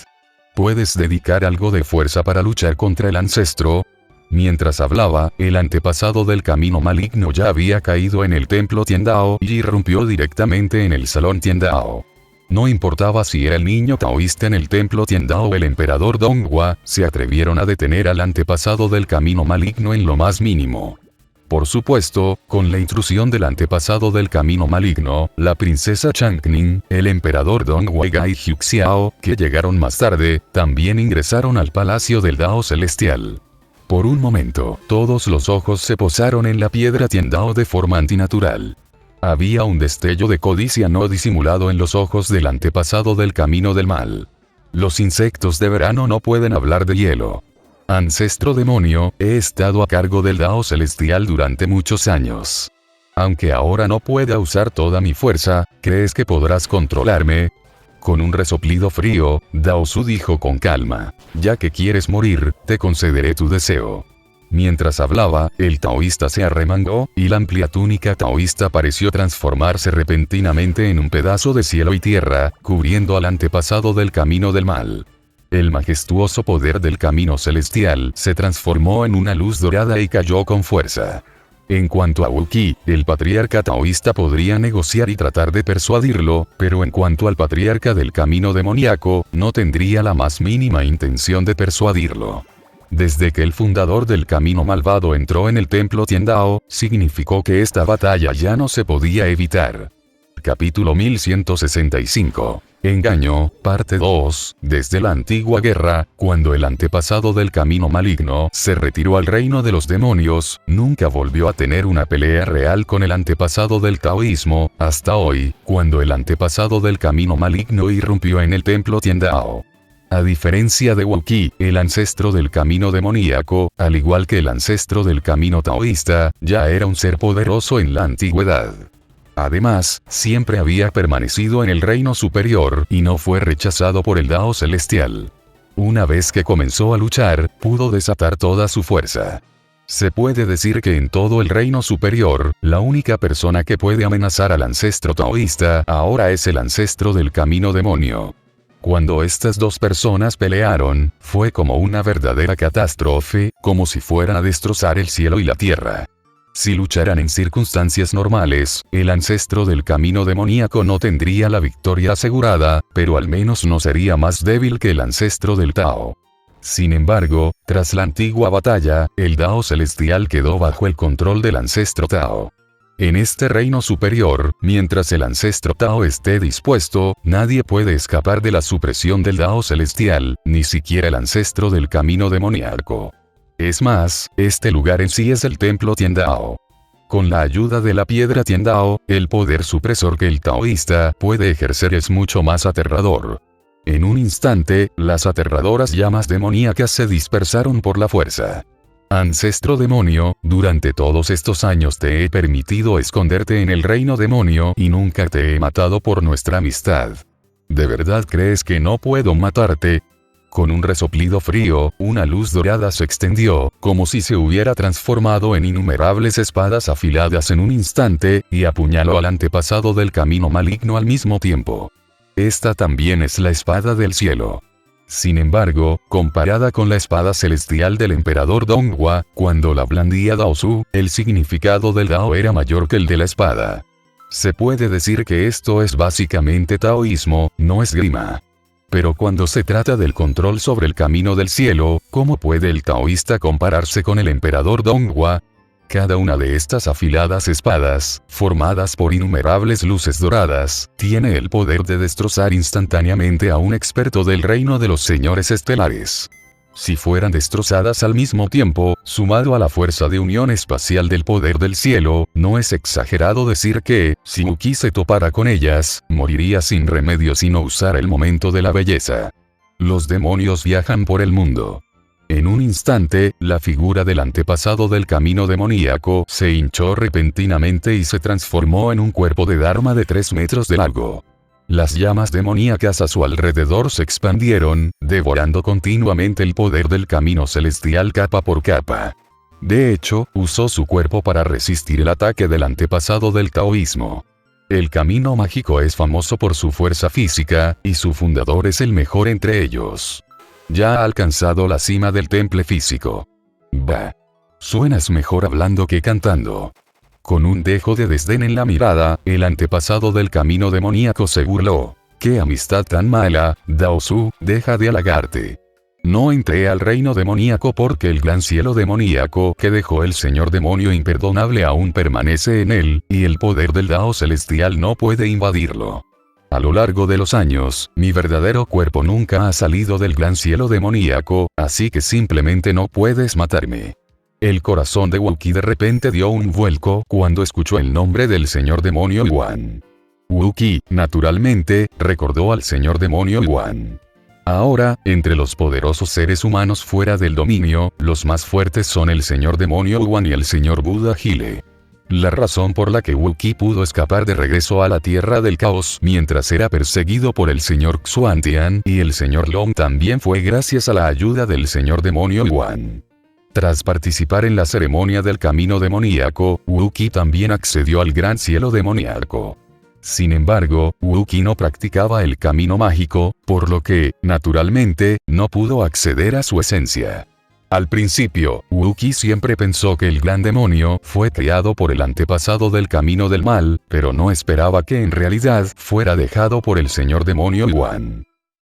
¿Puedes dedicar algo de fuerza para luchar contra el ancestro? Mientras hablaba, el antepasado del camino maligno ya había caído en el templo Tiandao y irrumpió directamente en el salón Tiandao. No importaba si era el niño taoísta en el templo Tiandao o el emperador Donghua, se atrevieron a detener al antepasado del camino maligno en lo más mínimo. Por supuesto, con la intrusión del antepasado del camino maligno, la princesa Changning, el emperador Donghua y Gai Huixiao, que llegaron más tarde, también ingresaron al palacio del Dao Celestial. Por un momento, todos los ojos se posaron en la piedra Tiandao de forma antinatural. Había un destello de codicia no disimulado en los ojos del antepasado del camino del mal. Los insectos de verano no pueden hablar de hielo. Ancestro demonio, he estado a cargo del Dao Celestial durante muchos años. Aunque ahora no pueda usar toda mi fuerza, ¿crees que podrás controlarme? Con un resoplido frío, Dao Su dijo con calma, ya que quieres morir, te concederé tu deseo. Mientras hablaba, el taoísta se arremangó, y la amplia túnica taoísta pareció transformarse repentinamente en un pedazo de cielo y tierra, cubriendo al antepasado del camino del mal. El majestuoso poder del camino celestial se transformó en una luz dorada y cayó con fuerza. En cuanto a Wu Qi, el patriarca taoísta podría negociar y tratar de persuadirlo, pero en cuanto al patriarca del camino demoníaco, no tendría la más mínima intención de persuadirlo. Desde que el fundador del camino malvado entró en el templo Tiandao, significó que esta batalla ya no se podía evitar. Capítulo 1165. Engaño, parte 2. Desde la antigua guerra, cuando el antepasado del camino maligno se retiró al reino de los demonios, nunca volvió a tener una pelea real con el antepasado del taoísmo, hasta hoy, cuando el antepasado del camino maligno irrumpió en el templo Tiandao. A diferencia de Wu Qi, el ancestro del camino demoníaco, al igual que el ancestro del camino taoísta, ya era un ser poderoso en la antigüedad. Además, siempre había permanecido en el reino superior y no fue rechazado por el Dao Celestial. Una vez que comenzó a luchar, pudo desatar toda su fuerza. Se puede decir que en todo el reino superior, la única persona que puede amenazar al ancestro taoísta ahora es el ancestro del camino demonio. Cuando estas dos personas pelearon, fue como una verdadera catástrofe, como si fueran a destrozar el cielo y la tierra. Si lucharan en circunstancias normales, el ancestro del camino demoníaco no tendría la victoria asegurada, pero al menos no sería más débil que el ancestro del Tao. Sin embargo, tras la antigua batalla, el Dao Celestial quedó bajo el control del ancestro Tao. En este reino superior, mientras el ancestro Tao esté dispuesto, nadie puede escapar de la supresión del Dao Celestial, ni siquiera el ancestro del camino demoníaco. Es más, este lugar en sí es el templo Tiandao. Con la ayuda de la piedra Tiandao, el poder supresor que el taoísta puede ejercer es mucho más aterrador. En un instante, las aterradoras llamas demoníacas se dispersaron por la fuerza. Ancestro demonio, durante todos estos años te he permitido esconderte en el reino demonio y nunca te he matado por nuestra amistad. ¿De verdad crees que no puedo matarte? Con un resoplido frío, una luz dorada se extendió, como si se hubiera transformado en innumerables espadas afiladas en un instante, y apuñaló al antepasado del camino maligno al mismo tiempo. Esta también es la espada del cielo. Sin embargo, comparada con la espada celestial del emperador Donghua, cuando la blandía Dao Su, el significado del Dao era mayor que el de la espada. Se puede decir que esto es básicamente taoísmo, no esgrima. Pero cuando se trata del control sobre el camino del cielo, ¿cómo puede el taoísta compararse con el emperador Donghua? Cada una de estas afiladas espadas, formadas por innumerables luces doradas, tiene el poder de destrozar instantáneamente a un experto del reino de los señores estelares. Si fueran destrozadas al mismo tiempo, sumado a la fuerza de unión espacial del poder del cielo, no es exagerado decir que, si Wu Qi se topara con ellas, moriría sin remedio si no usara el momento de la belleza. Los demonios viajan por el mundo. En un instante, la figura del antepasado del camino demoníaco se hinchó repentinamente y se transformó en un cuerpo de Dharma de 3 metros de largo. Las llamas demoníacas a su alrededor se expandieron, devorando continuamente el poder del camino celestial capa por capa. De hecho, usó su cuerpo para resistir el ataque del antepasado del taoísmo. El camino mágico es famoso por su fuerza física, y su fundador es el mejor entre ellos. Ya ha alcanzado la cima del temple físico. Bah. Suenas mejor hablando que cantando. Con un dejo de desdén en la mirada, el antepasado del camino demoníaco se burló. ¡Qué amistad tan mala, Dao Su, deja de halagarte! No entré al reino demoníaco porque el gran cielo demoníaco que dejó el señor demonio imperdonable aún permanece en él, y el poder del Dao celestial no puede invadirlo. A lo largo de los años, mi verdadero cuerpo nunca ha salido del gran cielo demoníaco, así que simplemente no puedes matarme. El corazón de Wookiee de repente dio un vuelco cuando escuchó el nombre del señor demonio Yuan. Wookiee, naturalmente, recordó al señor demonio Yuan. Ahora, entre los poderosos seres humanos fuera del dominio, los más fuertes son el señor demonio Yuan y el señor Buda Hile. La razón por la que Wookiee pudo escapar de regreso a la Tierra del Caos mientras era perseguido por el señor Xuantian y el señor Long también fue gracias a la ayuda del señor demonio Yuan. Tras participar en la ceremonia del camino demoníaco, Wookiee también accedió al gran cielo demoníaco. Sin embargo, Wookiee no practicaba el camino mágico, por lo que, naturalmente, no pudo acceder a su esencia. Al principio, Wookiee siempre pensó que el gran demonio fue creado por el antepasado del camino del mal, pero no esperaba que en realidad fuera dejado por el señor demonio Yuan.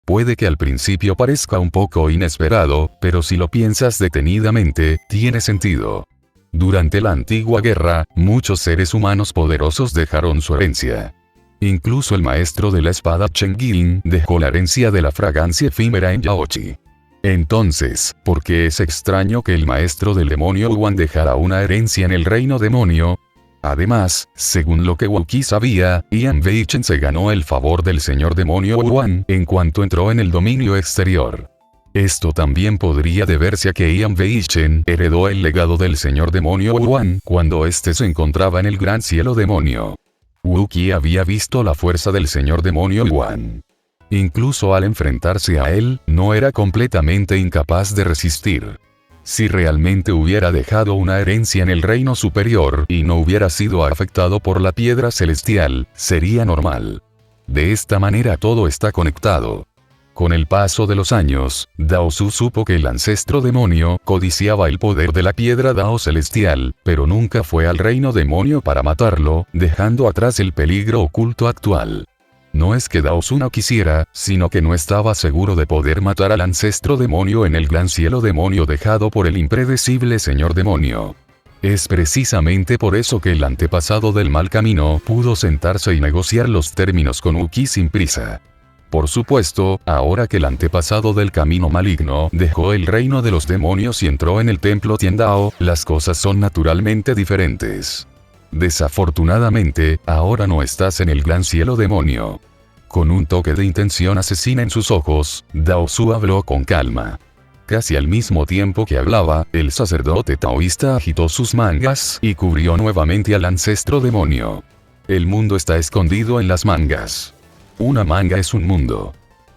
Puede que al principio parezca un poco inesperado, pero si lo piensas detenidamente, tiene sentido. Durante la antigua guerra, muchos seres humanos poderosos dejaron su herencia. Incluso el maestro de la espada Chen Guilin dejó la herencia de la fragancia efímera en Yaochi. Entonces, ¿por qué es extraño que el maestro del demonio Yuan dejara una herencia en el reino demonio? Además, según lo que Wookiee sabía, Ian Weichen se ganó el favor del señor demonio Yuan en cuanto entró en el dominio exterior. Esto también podría deberse a que Ian Weichen heredó el legado del señor demonio Yuan cuando éste se encontraba en el gran cielo demonio. Wookiee había visto la fuerza del señor demonio Yuan. Incluso al enfrentarse a él, no era completamente incapaz de resistir. Si realmente hubiera dejado una herencia en el reino superior y no hubiera sido afectado por la piedra celestial, sería normal. De esta manera todo está conectado. Con el paso de los años, Dao Su supo que el ancestro demonio codiciaba el poder de la piedra Dao celestial, pero nunca fue al reino demonio para matarlo, dejando atrás el peligro oculto actual. No es que Dao Su no quisiera, sino que no estaba seguro de poder matar al ancestro demonio en el gran cielo demonio dejado por el impredecible señor demonio. Es precisamente por eso que el antepasado del mal camino pudo sentarse y negociar los términos con Wookiee sin prisa. Por supuesto, ahora que el antepasado del camino maligno dejó el reino de los demonios y entró en el templo Tiandao, las cosas son naturalmente diferentes. Desafortunadamente, ahora no estás en el gran cielo demonio. Con un toque de intención asesina en sus ojos, Dao Su habló con calma. Casi al mismo tiempo que hablaba, el sacerdote taoísta agitó sus mangas y cubrió nuevamente al ancestro demonio. El mundo está escondido en las mangas. Una manga es un mundo.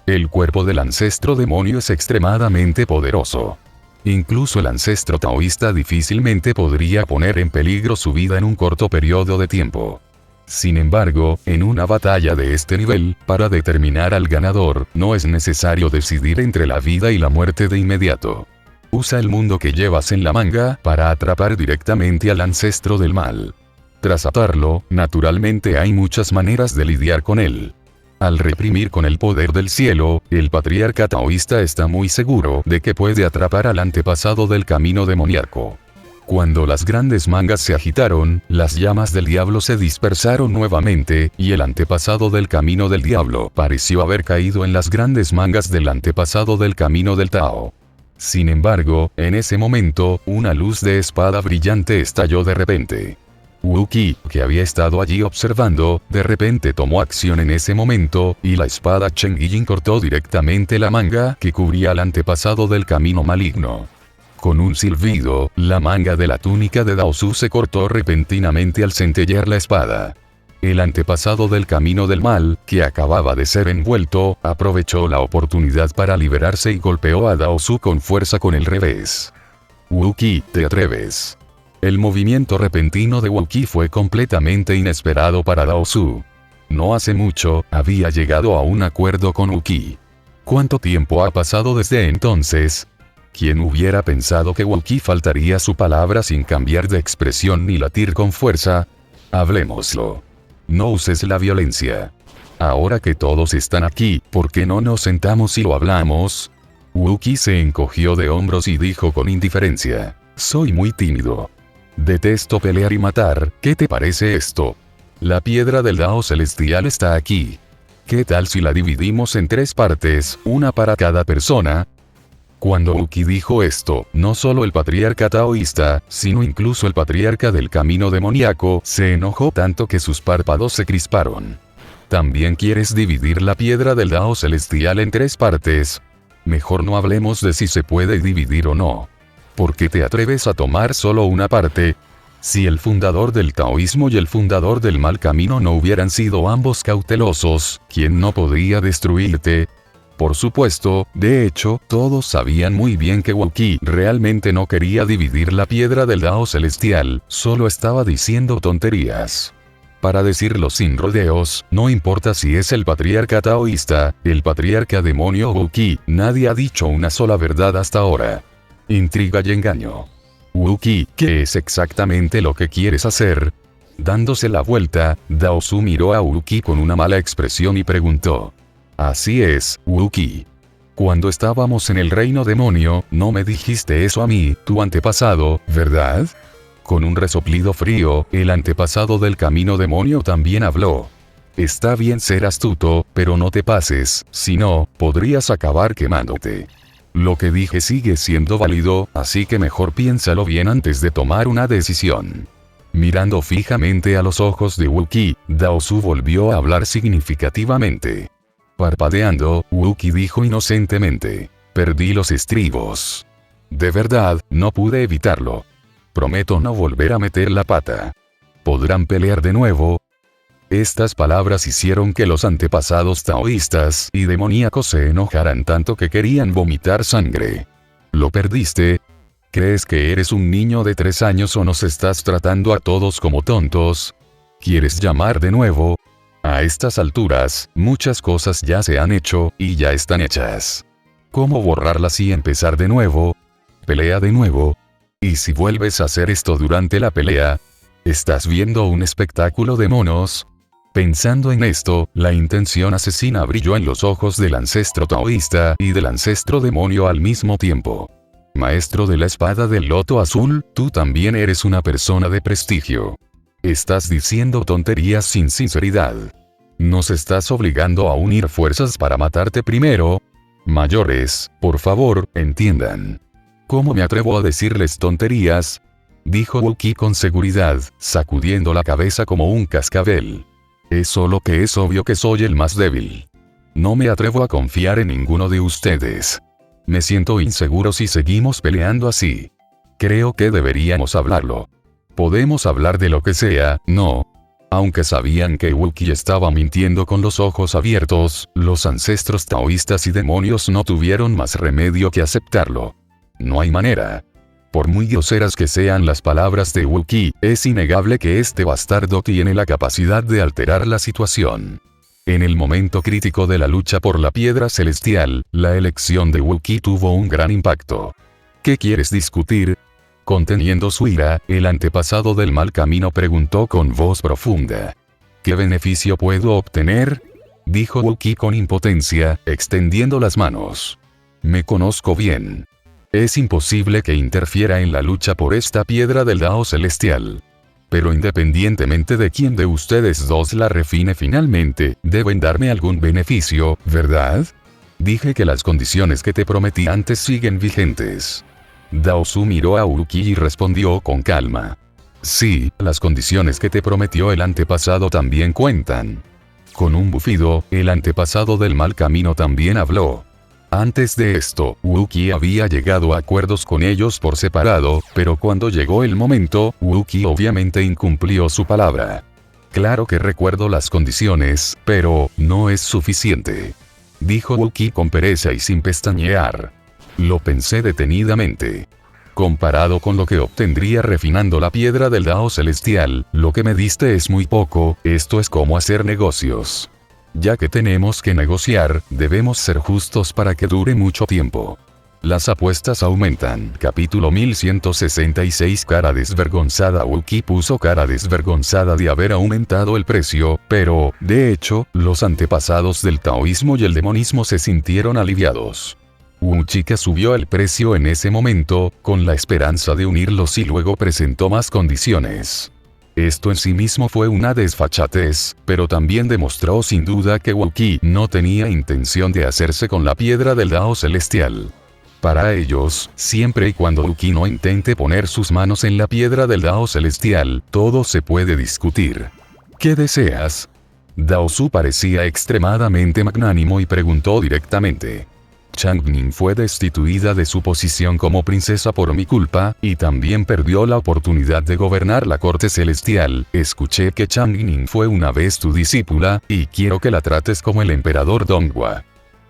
El cuerpo del ancestro demonio es extremadamente poderoso. Incluso el ancestro taoísta difícilmente podría poner en peligro su vida en un corto periodo de tiempo. Sin embargo, en una batalla de este nivel, para determinar al ganador, no es necesario decidir entre la vida y la muerte de inmediato. Usa el mundo que llevas en la manga para atrapar directamente al ancestro del mal. Tras atarlo, naturalmente hay muchas maneras de lidiar con él. Al reprimir con el poder del cielo, el patriarca taoísta está muy seguro de que puede atrapar al antepasado del camino demoníaco. Cuando las grandes mangas se agitaron, las llamas del diablo se dispersaron nuevamente, y el antepasado del camino del diablo pareció haber caído en las grandes mangas del antepasado del camino del Tao. Sin embargo, en ese momento, una luz de espada brillante estalló de repente. Wookiee, que había estado allí observando, de repente tomó acción en ese momento, y la espada Chen Guilin cortó directamente la manga que cubría al antepasado del camino maligno. Con un silbido, la manga de la túnica de Dao Su se cortó repentinamente al centellear la espada. El antepasado del camino del mal, que acababa de ser envuelto, aprovechó la oportunidad para liberarse y golpeó a Dao Su con fuerza con el revés. Wookiee, ¿te atreves? El movimiento repentino de Wookiee fue completamente inesperado para Dao Su. No hace mucho, había llegado a un acuerdo con Wookiee. ¿Cuánto tiempo ha pasado desde entonces? ¿Quién hubiera pensado que Wookiee faltaría su palabra sin cambiar de expresión ni latir con fuerza? Hablemoslo. No uses la violencia. Ahora que todos están aquí, ¿por qué no nos sentamos y lo hablamos? Wookiee se encogió de hombros y dijo con indiferencia: soy muy tímido. Detesto pelear y matar, ¿qué te parece esto? La piedra del Dao celestial está aquí. ¿Qué tal si la dividimos en 3 partes, una para cada persona? Cuando Wookiee dijo esto, no solo el patriarca taoísta, sino incluso el patriarca del camino demoníaco, se enojó tanto que sus párpados se crisparon. ¿También quieres dividir la piedra del Dao celestial en 3 partes? Mejor no hablemos de si se puede dividir o no. ¿Por qué te atreves a tomar solo una parte? Si el fundador del taoísmo y el fundador del mal camino no hubieran sido ambos cautelosos, ¿quién no podría destruirte? Por supuesto, de hecho, todos sabían muy bien que Wookiee realmente no quería dividir la piedra del Dao celestial, solo estaba diciendo tonterías. Para decirlo sin rodeos, no importa si es el patriarca taoísta, el patriarca demonio o Wookiee, nadie ha dicho una sola verdad hasta ahora. Intriga y engaño. Wookiee, ¿qué es exactamente lo que quieres hacer? Dándose la vuelta, Dao Su miró a Wookiee con una mala expresión y preguntó: así es, Wookiee. Cuando estábamos en el reino demonio, no me dijiste eso a mí, tu antepasado, ¿verdad? Con un resoplido frío, el antepasado del camino demonio también habló. Está bien ser astuto, pero no te pases, si no, podrías acabar quemándote. Lo que dije sigue siendo válido, así que mejor piénsalo bien antes de tomar una decisión. Mirando fijamente a los ojos de Wookiee, Dao Su volvió a hablar significativamente. Parpadeando, Wookiee dijo inocentemente: perdí los estribos. De verdad, no pude evitarlo. Prometo no volver a meter la pata. ¿Podrán pelear de nuevo? Estas palabras hicieron que los antepasados taoístas y demoníacos se enojaran tanto que querían vomitar sangre. ¿Lo perdiste? ¿Crees que eres un niño de 3 años o nos estás tratando a todos como tontos? ¿Quieres llamar de nuevo? A estas alturas, muchas cosas ya se han hecho, y ya están hechas. ¿Cómo borrarlas y empezar de nuevo? Pelea de nuevo. ¿Y si vuelves a hacer esto durante la pelea? ¿Estás viendo un espectáculo de monos? Pensando en esto, la intención asesina brilló en los ojos del ancestro taoísta y del ancestro demonio al mismo tiempo. Maestro de la espada del loto azul, tú también eres una persona de prestigio. Estás diciendo tonterías sin sinceridad. ¿Nos estás obligando a unir fuerzas para matarte primero? Mayores, por favor, entiendan. ¿Cómo me atrevo a decirles tonterías? Dijo Wookiee con seguridad, sacudiendo la cabeza como un cascabel. Es solo que es obvio que soy el más débil. No me atrevo a confiar en ninguno de ustedes. Me siento inseguro si seguimos peleando así. Creo que deberíamos hablarlo. Podemos hablar de lo que sea, ¿no? Aunque sabían que Wookiee estaba mintiendo con los ojos abiertos, los ancestros taoístas y demonios no tuvieron más remedio que aceptarlo. No hay manera. Por muy groseras que sean las palabras de Wookiee, es innegable que este bastardo tiene la capacidad de alterar la situación. En el momento crítico de la lucha por la piedra celestial, la elección de Wookiee tuvo un gran impacto. ¿Qué quieres discutir? Conteniendo su ira, el antepasado del mal camino preguntó con voz profunda. ¿Qué beneficio puedo obtener? Dijo Wookiee con impotencia, extendiendo las manos. Me conozco bien. Es imposible que interfiera en la lucha por esta piedra del Dao celestial. Pero independientemente de quién de ustedes dos la refine finalmente, deben darme algún beneficio, ¿verdad? Dije que las condiciones que te prometí antes siguen vigentes. Dao Su miró a Wookiee y respondió con calma. Sí, las condiciones que te prometió el antepasado también cuentan. Con un bufido, el antepasado del mal camino también habló. Antes de esto, Wookiee había llegado a acuerdos con ellos por separado, pero cuando llegó el momento, Wookiee obviamente incumplió su palabra. Claro que recuerdo las condiciones, pero no es suficiente. Dijo Wookiee con pereza y sin pestañear. Lo pensé detenidamente. Comparado con lo que obtendría refinando la piedra del Dao celestial, lo que me diste es muy poco, esto es como hacer negocios. Ya que tenemos que negociar, debemos ser justos para que dure mucho tiempo. Las apuestas aumentan. Capítulo 1166. Cara desvergonzada. Wookiee puso cara desvergonzada de haber aumentado el precio, pero, de hecho, los antepasados del taoísmo y el demonismo se sintieron aliviados. Wuchika subió el precio en ese momento, con la esperanza de unirlos y luego presentó más condiciones. Esto en sí mismo fue una desfachatez, pero también demostró sin duda que Wookiee no tenía intención de hacerse con la piedra del Dao celestial. Para ellos, siempre y cuando Wookiee no intente poner sus manos en la piedra del Dao celestial, todo se puede discutir. ¿Qué deseas? Dao Su parecía extremadamente magnánimo y preguntó directamente. Changning fue destituida de su posición como princesa por mi culpa, y también perdió la oportunidad de gobernar la corte celestial. Escuché que Changning fue una vez tu discípula, y quiero que la trates como el emperador Donghua.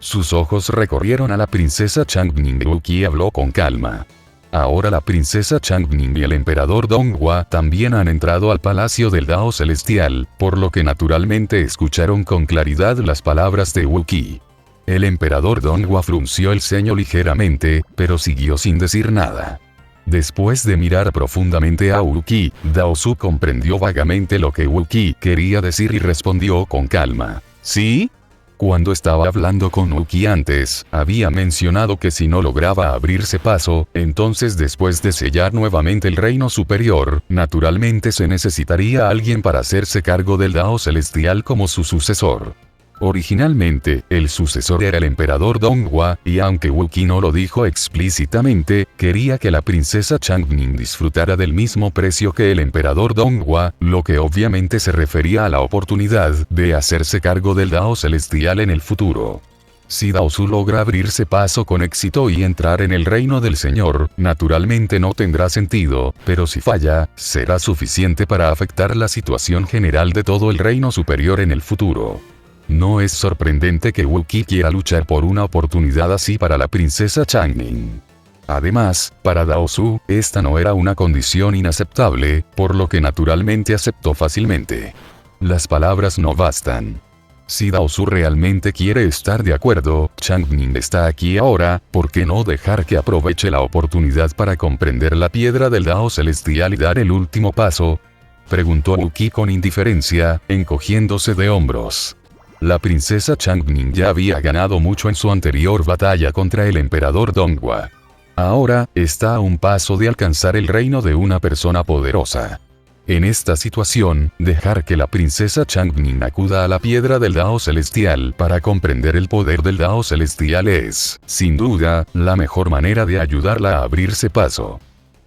Sus ojos recorrieron a la princesa Changning. Wookiee habló con calma. Ahora la princesa Changning y el emperador Donghua también han entrado al palacio del Dao celestial, por lo que naturalmente escucharon con claridad las palabras de Wookiee. El emperador Donghua frunció el ceño ligeramente, pero siguió sin decir nada. Después de mirar profundamente a Wookiee, Dao Su comprendió vagamente lo que Wookiee quería decir y respondió con calma. ¿Sí? Cuando estaba hablando con Wookiee antes, había mencionado que si no lograba abrirse paso, entonces después de sellar nuevamente el reino superior, naturalmente se necesitaría alguien para hacerse cargo del Dao celestial como su sucesor. Originalmente, el sucesor era el emperador Donghua, y aunque Wookiee no lo dijo explícitamente, quería que la princesa Changning disfrutara del mismo precio que el emperador Donghua, lo que obviamente se refería a la oportunidad de hacerse cargo del Dao celestial en el futuro. Si Dao Su logra abrirse paso con éxito y entrar en el reino del Señor, naturalmente no tendrá sentido, pero si falla, será suficiente para afectar la situación general de todo el reino superior en el futuro. No es sorprendente que Wookiee quiera luchar por una oportunidad así para la princesa Changning. Además, para Dao Su, esta no era una condición inaceptable, por lo que naturalmente aceptó fácilmente. Las palabras no bastan. Si Dao Su realmente quiere estar de acuerdo, Changning está aquí ahora, ¿por qué no dejar que aproveche la oportunidad para comprender la piedra del Dao celestial y dar el último paso? Preguntó Wookiee con indiferencia, encogiéndose de hombros. La princesa Changning ya había ganado mucho en su anterior batalla contra el emperador Donghua. Ahora, está a un paso de alcanzar el reino de una persona poderosa. En esta situación, dejar que la princesa Changning acuda a la piedra del Dao celestial para comprender el poder del Dao celestial es, sin duda, la mejor manera de ayudarla a abrirse paso.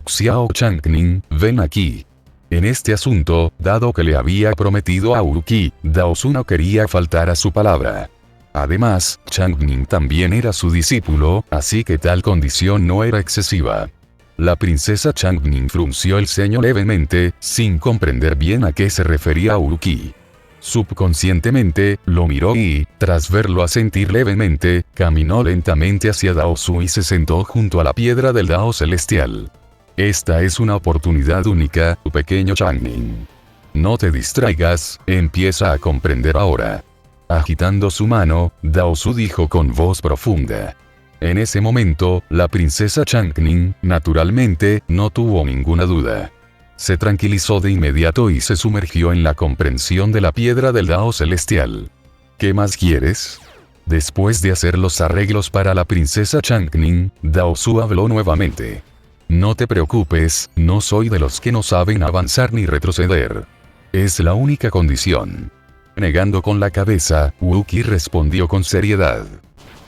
Xiao Changning, ven aquí. En este asunto, dado que le había prometido a Wookiee, Dao Su no quería faltar a su palabra. Además, Changning también era su discípulo, así que tal condición no era excesiva. La princesa Changning frunció el ceño levemente, sin comprender bien a qué se refería Wookiee. Subconscientemente, lo miró y, tras verlo asentir levemente, caminó lentamente hacia Dao Su y se sentó junto a la piedra del Dao celestial. Esta es una oportunidad única, pequeño Changning. No te distraigas, empieza a comprender ahora. Agitando su mano, Dao Su dijo con voz profunda. En ese momento, la princesa Changning, naturalmente, no tuvo ninguna duda. Se tranquilizó de inmediato y se sumergió en la comprensión de la piedra del Dao celestial. ¿Qué más quieres? Después de hacer los arreglos para la princesa Changning, Dao Su habló nuevamente. No te preocupes, no soy de los que no saben avanzar ni retroceder. Es la única condición. Negando con la cabeza, Wookiee respondió con seriedad.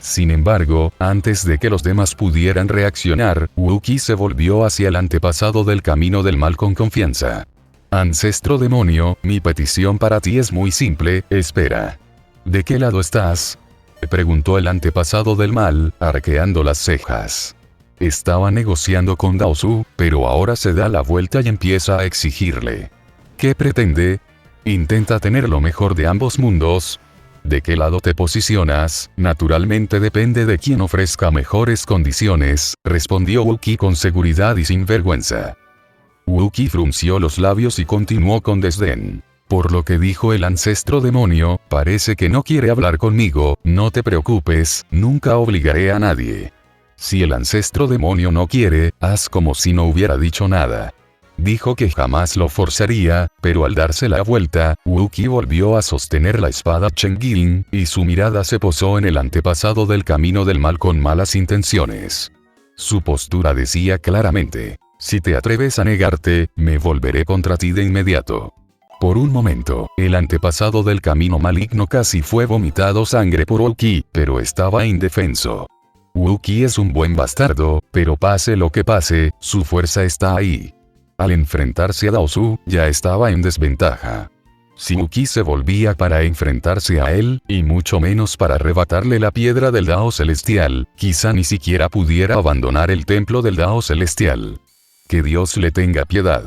Sin embargo, antes de que los demás pudieran reaccionar, Wookiee se volvió hacia el antepasado del camino del mal con confianza. Ancestro demonio, mi petición para ti es muy simple, espera. ¿De qué lado estás? Preguntó el antepasado del mal, arqueando las cejas. Estaba negociando con Dao Su, pero ahora se da la vuelta y empieza a exigirle. ¿Qué pretende? Intenta tener lo mejor de ambos mundos. ¿De qué lado te posicionas? Naturalmente depende de quien ofrezca mejores condiciones, respondió Wookiee con seguridad y sin vergüenza. Wookiee frunció los labios y continuó con desdén. Por lo que dijo el ancestro demonio, parece que no quiere hablar conmigo, no te preocupes, nunca obligaré a nadie. Si el ancestro demonio no quiere, haz como si no hubiera dicho nada. Dijo que jamás lo forzaría, pero al darse la vuelta, Wookiee volvió a sostener la espada Chengilin, y su mirada se posó en el antepasado del camino del mal con malas intenciones. Su postura decía claramente: si te atreves a negarte, me volveré contra ti de inmediato. Por un momento, el antepasado del camino maligno casi fue vomitado sangre por Wookiee, pero estaba indefenso. Wookiee es un buen bastardo, pero pase lo que pase, su fuerza está ahí. Al enfrentarse a Dao Su, ya estaba en desventaja. Si Wookiee se volvía para enfrentarse a él, y mucho menos para arrebatarle la piedra del Dao Celestial, quizá ni siquiera pudiera abandonar el templo del Dao Celestial. Que Dios le tenga piedad.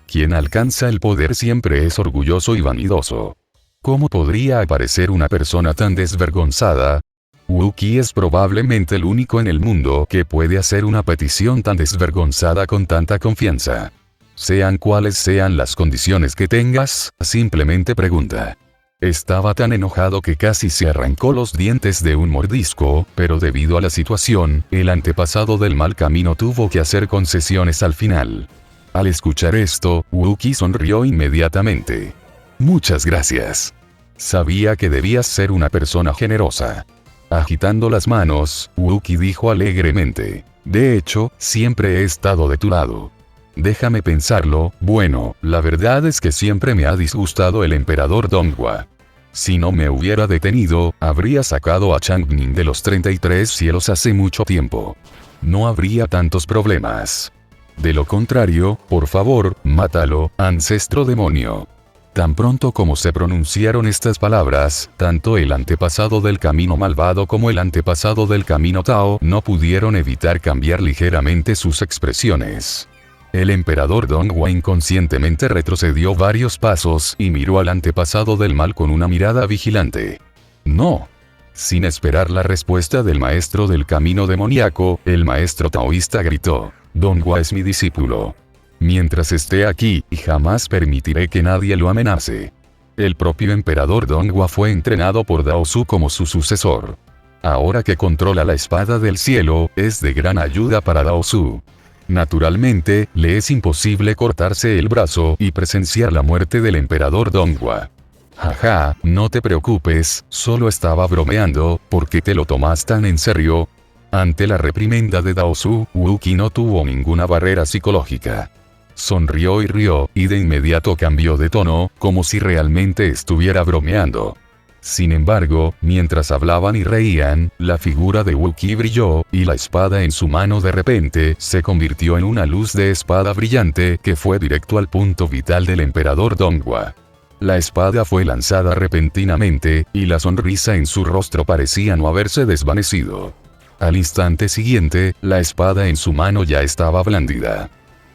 Quien alcanza el poder siempre es orgulloso y vanidoso. ¿Cómo podría aparecer una persona tan desvergonzada? Wookiee es probablemente el único en el mundo que puede hacer una petición tan desvergonzada con tanta confianza. Sean cuales sean las condiciones que tengas, simplemente pregunta. Estaba tan enojado que casi se arrancó los dientes de un mordisco, pero debido a la situación, el antepasado del mal camino tuvo que hacer concesiones al final. Al escuchar esto, Wookiee sonrió inmediatamente. Muchas gracias. Sabía que debías ser una persona generosa. Agitando las manos, Wookiee dijo alegremente: de hecho, siempre he estado de tu lado. Déjame pensarlo. Bueno, la verdad es que siempre me ha disgustado el emperador Donghua. Si no me hubiera detenido, habría sacado a Chang'e de los 33 cielos hace mucho tiempo. No habría tantos problemas. De lo contrario, por favor, mátalo, ancestro demonio. Tan pronto como se pronunciaron estas palabras, tanto el antepasado del camino malvado como el antepasado del camino Tao no pudieron evitar cambiar ligeramente sus expresiones. El emperador Donghua inconscientemente retrocedió varios pasos y miró al antepasado del mal con una mirada vigilante. No. Sin esperar la respuesta del maestro del camino demoníaco, el maestro taoísta gritó: Donghua es mi discípulo. Mientras esté aquí, jamás permitiré que nadie lo amenace. El propio emperador Donghua fue entrenado por Dao Su como su sucesor. Ahora que controla la espada del cielo, es de gran ayuda para Dao Su. Naturalmente, le es imposible cortarse el brazo y presenciar la muerte del emperador Donghua. Jaja, no te preocupes, solo estaba bromeando, ¿por qué te lo tomas tan en serio? Ante la reprimenda de Dao Su, Wookiee no tuvo ninguna barrera psicológica. Sonrió y rió, y de inmediato cambió de tono, como si realmente estuviera bromeando. Sin embargo, mientras hablaban y reían, la figura de Wookiee brilló, y la espada en su mano de repente se convirtió en una luz de espada brillante que fue directo al punto vital del emperador Donghua. La espada fue lanzada repentinamente, y la sonrisa en su rostro parecía no haberse desvanecido. Al instante siguiente, la espada en su mano ya estaba blandida.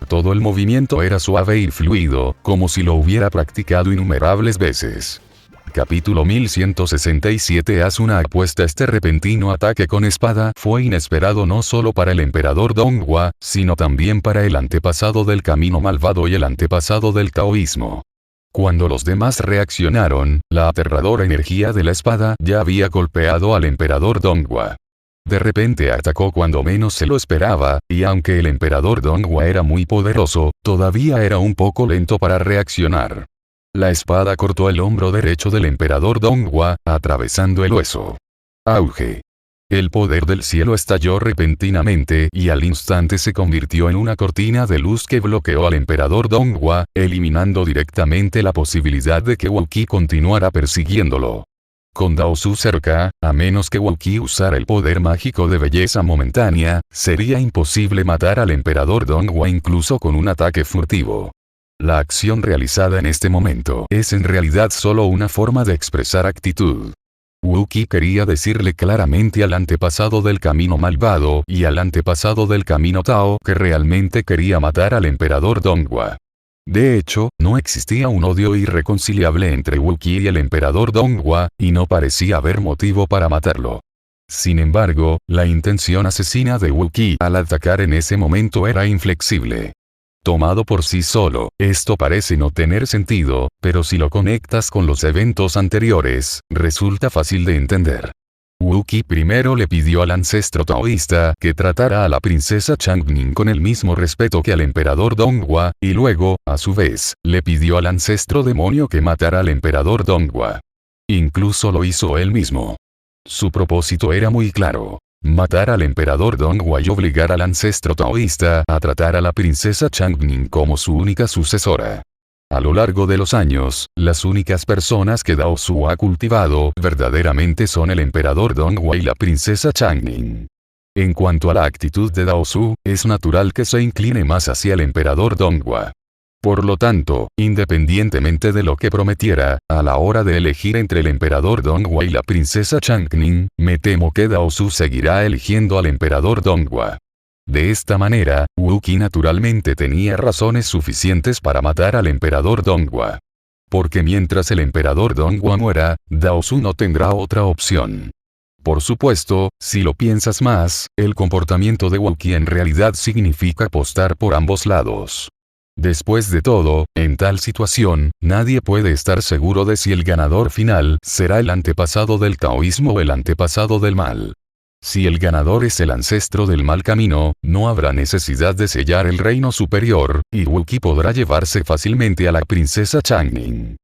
Todo el movimiento era suave y fluido, como si lo hubiera practicado innumerables veces. Capítulo 1167. Haz una apuesta. Este repentino ataque con espada fue inesperado no solo para el emperador Donghua, sino también para el antepasado del camino malvado y el antepasado del taoísmo. Cuando los demás reaccionaron, la aterradora energía de la espada ya había golpeado al emperador Donghua. De repente atacó cuando menos se lo esperaba, y aunque el emperador Donghua era muy poderoso, todavía era un poco lento para reaccionar. La espada cortó el hombro derecho del emperador Donghua, atravesando el hueso. Auge. El poder del cielo estalló repentinamente y al instante se convirtió en una cortina de luz que bloqueó al emperador Donghua, eliminando directamente la posibilidad de que Wookiee continuara persiguiéndolo. Con Dao Su cerca, a menos que Wookiee usara el poder mágico de belleza momentánea, sería imposible matar al emperador Donghua incluso con un ataque furtivo. La acción realizada en este momento es en realidad solo una forma de expresar actitud. Wookiee quería decirle claramente al antepasado del camino malvado y al antepasado del camino Tao que realmente quería matar al emperador Donghua. De hecho, no existía un odio irreconciliable entre Wookiee y el emperador Donghua, y no parecía haber motivo para matarlo. Sin embargo, la intención asesina de Wookiee al atacar en ese momento era inflexible. Tomado por sí solo, esto parece no tener sentido, pero si lo conectas con los eventos anteriores, resulta fácil de entender. Wu-Qi primero le pidió al ancestro taoísta que tratara a la princesa Changning con el mismo respeto que al emperador Donghua, y luego, a su vez, le pidió al ancestro demonio que matara al emperador Donghua. Incluso lo hizo él mismo. Su propósito era muy claro: matar al emperador Donghua y obligar al ancestro taoísta a tratar a la princesa Changning como su única sucesora. A lo largo de los años, las únicas personas que Dao Su ha cultivado verdaderamente son el emperador Donghua y la princesa Changning. En cuanto a la actitud de Dao Su, es natural que se incline más hacia el emperador Donghua. Por lo tanto, independientemente de lo que prometiera, a la hora de elegir entre el emperador Donghua y la princesa Changning, me temo que Dao Su seguirá eligiendo al emperador Donghua. De esta manera, Wu-Qi naturalmente tenía razones suficientes para matar al emperador Donghua. Porque mientras el emperador Donghua muera, Dao Su no tendrá otra opción. Por supuesto, si lo piensas más, el comportamiento de Wu-Qi en realidad significa apostar por ambos lados. Después de todo, en tal situación, nadie puede estar seguro de si el ganador final será el antepasado del taoísmo o el antepasado del mal. Si el ganador es el ancestro del mal camino, no habrá necesidad de sellar el reino superior, y Wu-Qi podrá llevarse fácilmente a la princesa Changning.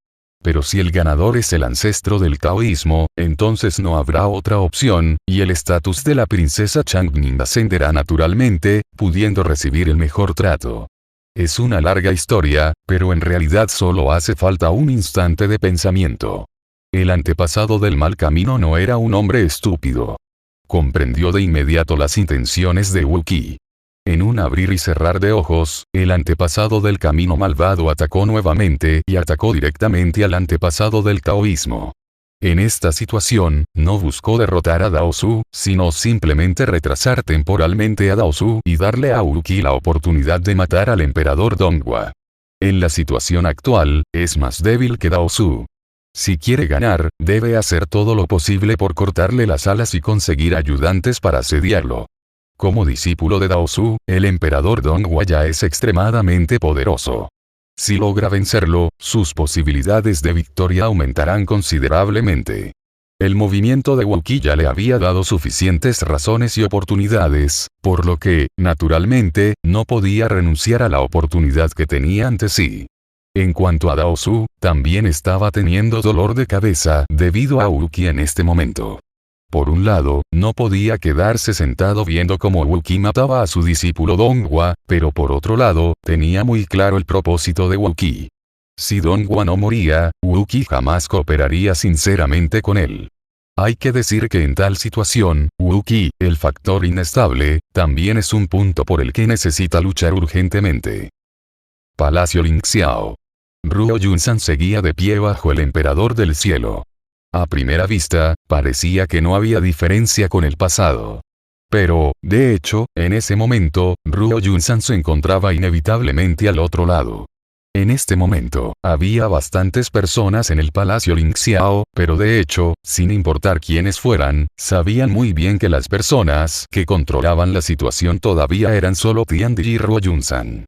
Pero si el ganador es el ancestro del taoísmo, entonces no habrá otra opción, y el estatus de la princesa Changning ascenderá naturalmente, pudiendo recibir el mejor trato. Es una larga historia, pero en realidad solo hace falta un instante de pensamiento. El antepasado del mal camino no era un hombre estúpido. Comprendió de inmediato las intenciones de Wu-Qi. En un abrir y cerrar de ojos, el antepasado del camino malvado atacó nuevamente y atacó directamente al antepasado del taoísmo. En esta situación, no buscó derrotar a Dao Su, sino simplemente retrasar temporalmente a Dao Su y darle a Wu-Qi la oportunidad de matar al emperador Donghua. En la situación actual, es más débil que Dao Su. Si quiere ganar, debe hacer todo lo posible por cortarle las alas y conseguir ayudantes para asediarlo. Como discípulo de Dao Su, el emperador Donghua ya es extremadamente poderoso. Si logra vencerlo, sus posibilidades de victoria aumentarán considerablemente. El movimiento de Wu-Qi ya le había dado suficientes razones y oportunidades, por lo que, naturalmente, no podía renunciar a la oportunidad que tenía ante sí. En cuanto a Dao Su, también estaba teniendo dolor de cabeza debido a Wu-Qi en este momento. Por un lado, no podía quedarse sentado viendo cómo Wu-Qi mataba a su discípulo Donghua, pero por otro lado, tenía muy claro el propósito de Wu-Qi. Si Donghua no moría, Wu-Qi jamás cooperaría sinceramente con él. Hay que decir que en tal situación, Wu-Qi, el factor inestable, también es un punto por el que necesita luchar urgentemente. Palacio Lingxiao. Ruo Yunsan seguía de pie bajo el emperador del cielo. A primera vista, parecía que no había diferencia con el pasado. Pero, de hecho, en ese momento, Ruo Yunsan se encontraba inevitablemente al otro lado. En este momento, había bastantes personas en el Palacio Lingxiao, pero de hecho, sin importar quiénes fueran, sabían muy bien que las personas que controlaban la situación todavía eran solo Tiandi y Ruo Yunsan.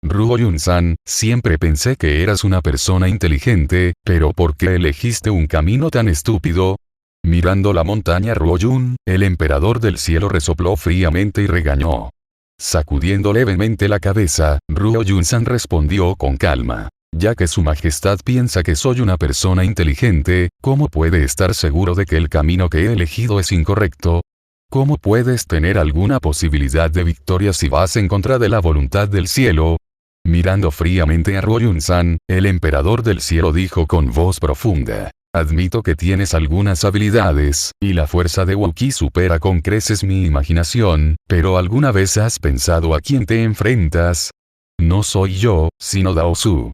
Ruo Yunsan, siempre pensé que eras una persona inteligente, pero ¿por qué elegiste un camino tan estúpido? Mirando la montaña Ruo Yun, el emperador del cielo resopló fríamente y regañó. Sacudiendo levemente la cabeza, Ruo Yunsan respondió con calma. Ya que su majestad piensa que soy una persona inteligente, ¿cómo puede estar seguro de que el camino que he elegido es incorrecto? ¿Cómo puedes tener alguna posibilidad de victoria si vas en contra de la voluntad del cielo? Mirando fríamente a Ruo Yunsan, el emperador del cielo dijo con voz profunda. Admito que tienes algunas habilidades, y la fuerza de Wu-Qi supera con creces mi imaginación, pero ¿alguna vez has pensado a quién te enfrentas? No soy yo, sino Dao Su.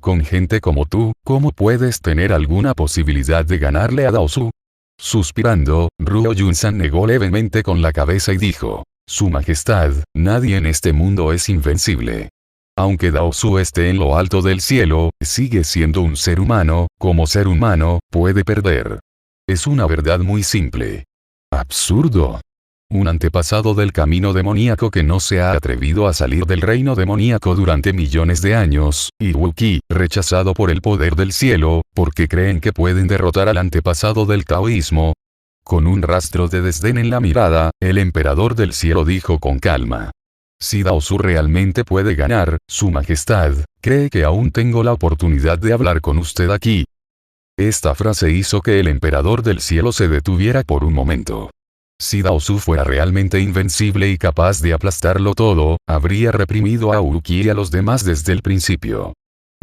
Con gente como tú, ¿cómo puedes tener alguna posibilidad de ganarle a Dao Su? Suspirando, Ruo Yunsan negó levemente con la cabeza y dijo. Su majestad, nadie en este mundo es invencible. Aunque Dao Su esté en lo alto del cielo, sigue siendo un ser humano, como ser humano, puede perder. Es una verdad muy simple. Absurdo. Un antepasado del camino demoníaco que no se ha atrevido a salir del reino demoníaco durante millones de años, y Wu-Qi, rechazado por el poder del cielo, porque creen que pueden derrotar al antepasado del taoísmo. Con un rastro de desdén en la mirada, el emperador del cielo dijo con calma. Si Daosu realmente puede ganar, Su Majestad, ¿cree que aún tengo la oportunidad de hablar con usted aquí? Esta frase hizo que el emperador del cielo se detuviera por un momento. Si Daosu fuera realmente invencible y capaz de aplastarlo todo, habría reprimido a Uki y a los demás desde el principio.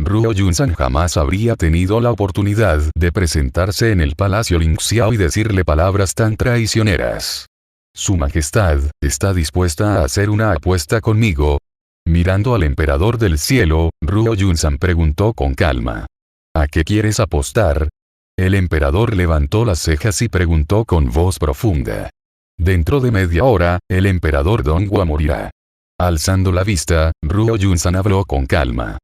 Ruo Yunsan jamás habría tenido la oportunidad de presentarse en el palacio Lingxiao y decirle palabras tan traicioneras. Su Majestad, ¿está dispuesta a hacer una apuesta conmigo? Mirando al emperador del cielo, Ruo Yunsan preguntó con calma. ¿A qué quieres apostar? El emperador levantó las cejas y preguntó con voz profunda. Dentro de media hora, el emperador Donghua morirá. Alzando la vista, Ruo Yunsan habló con calma.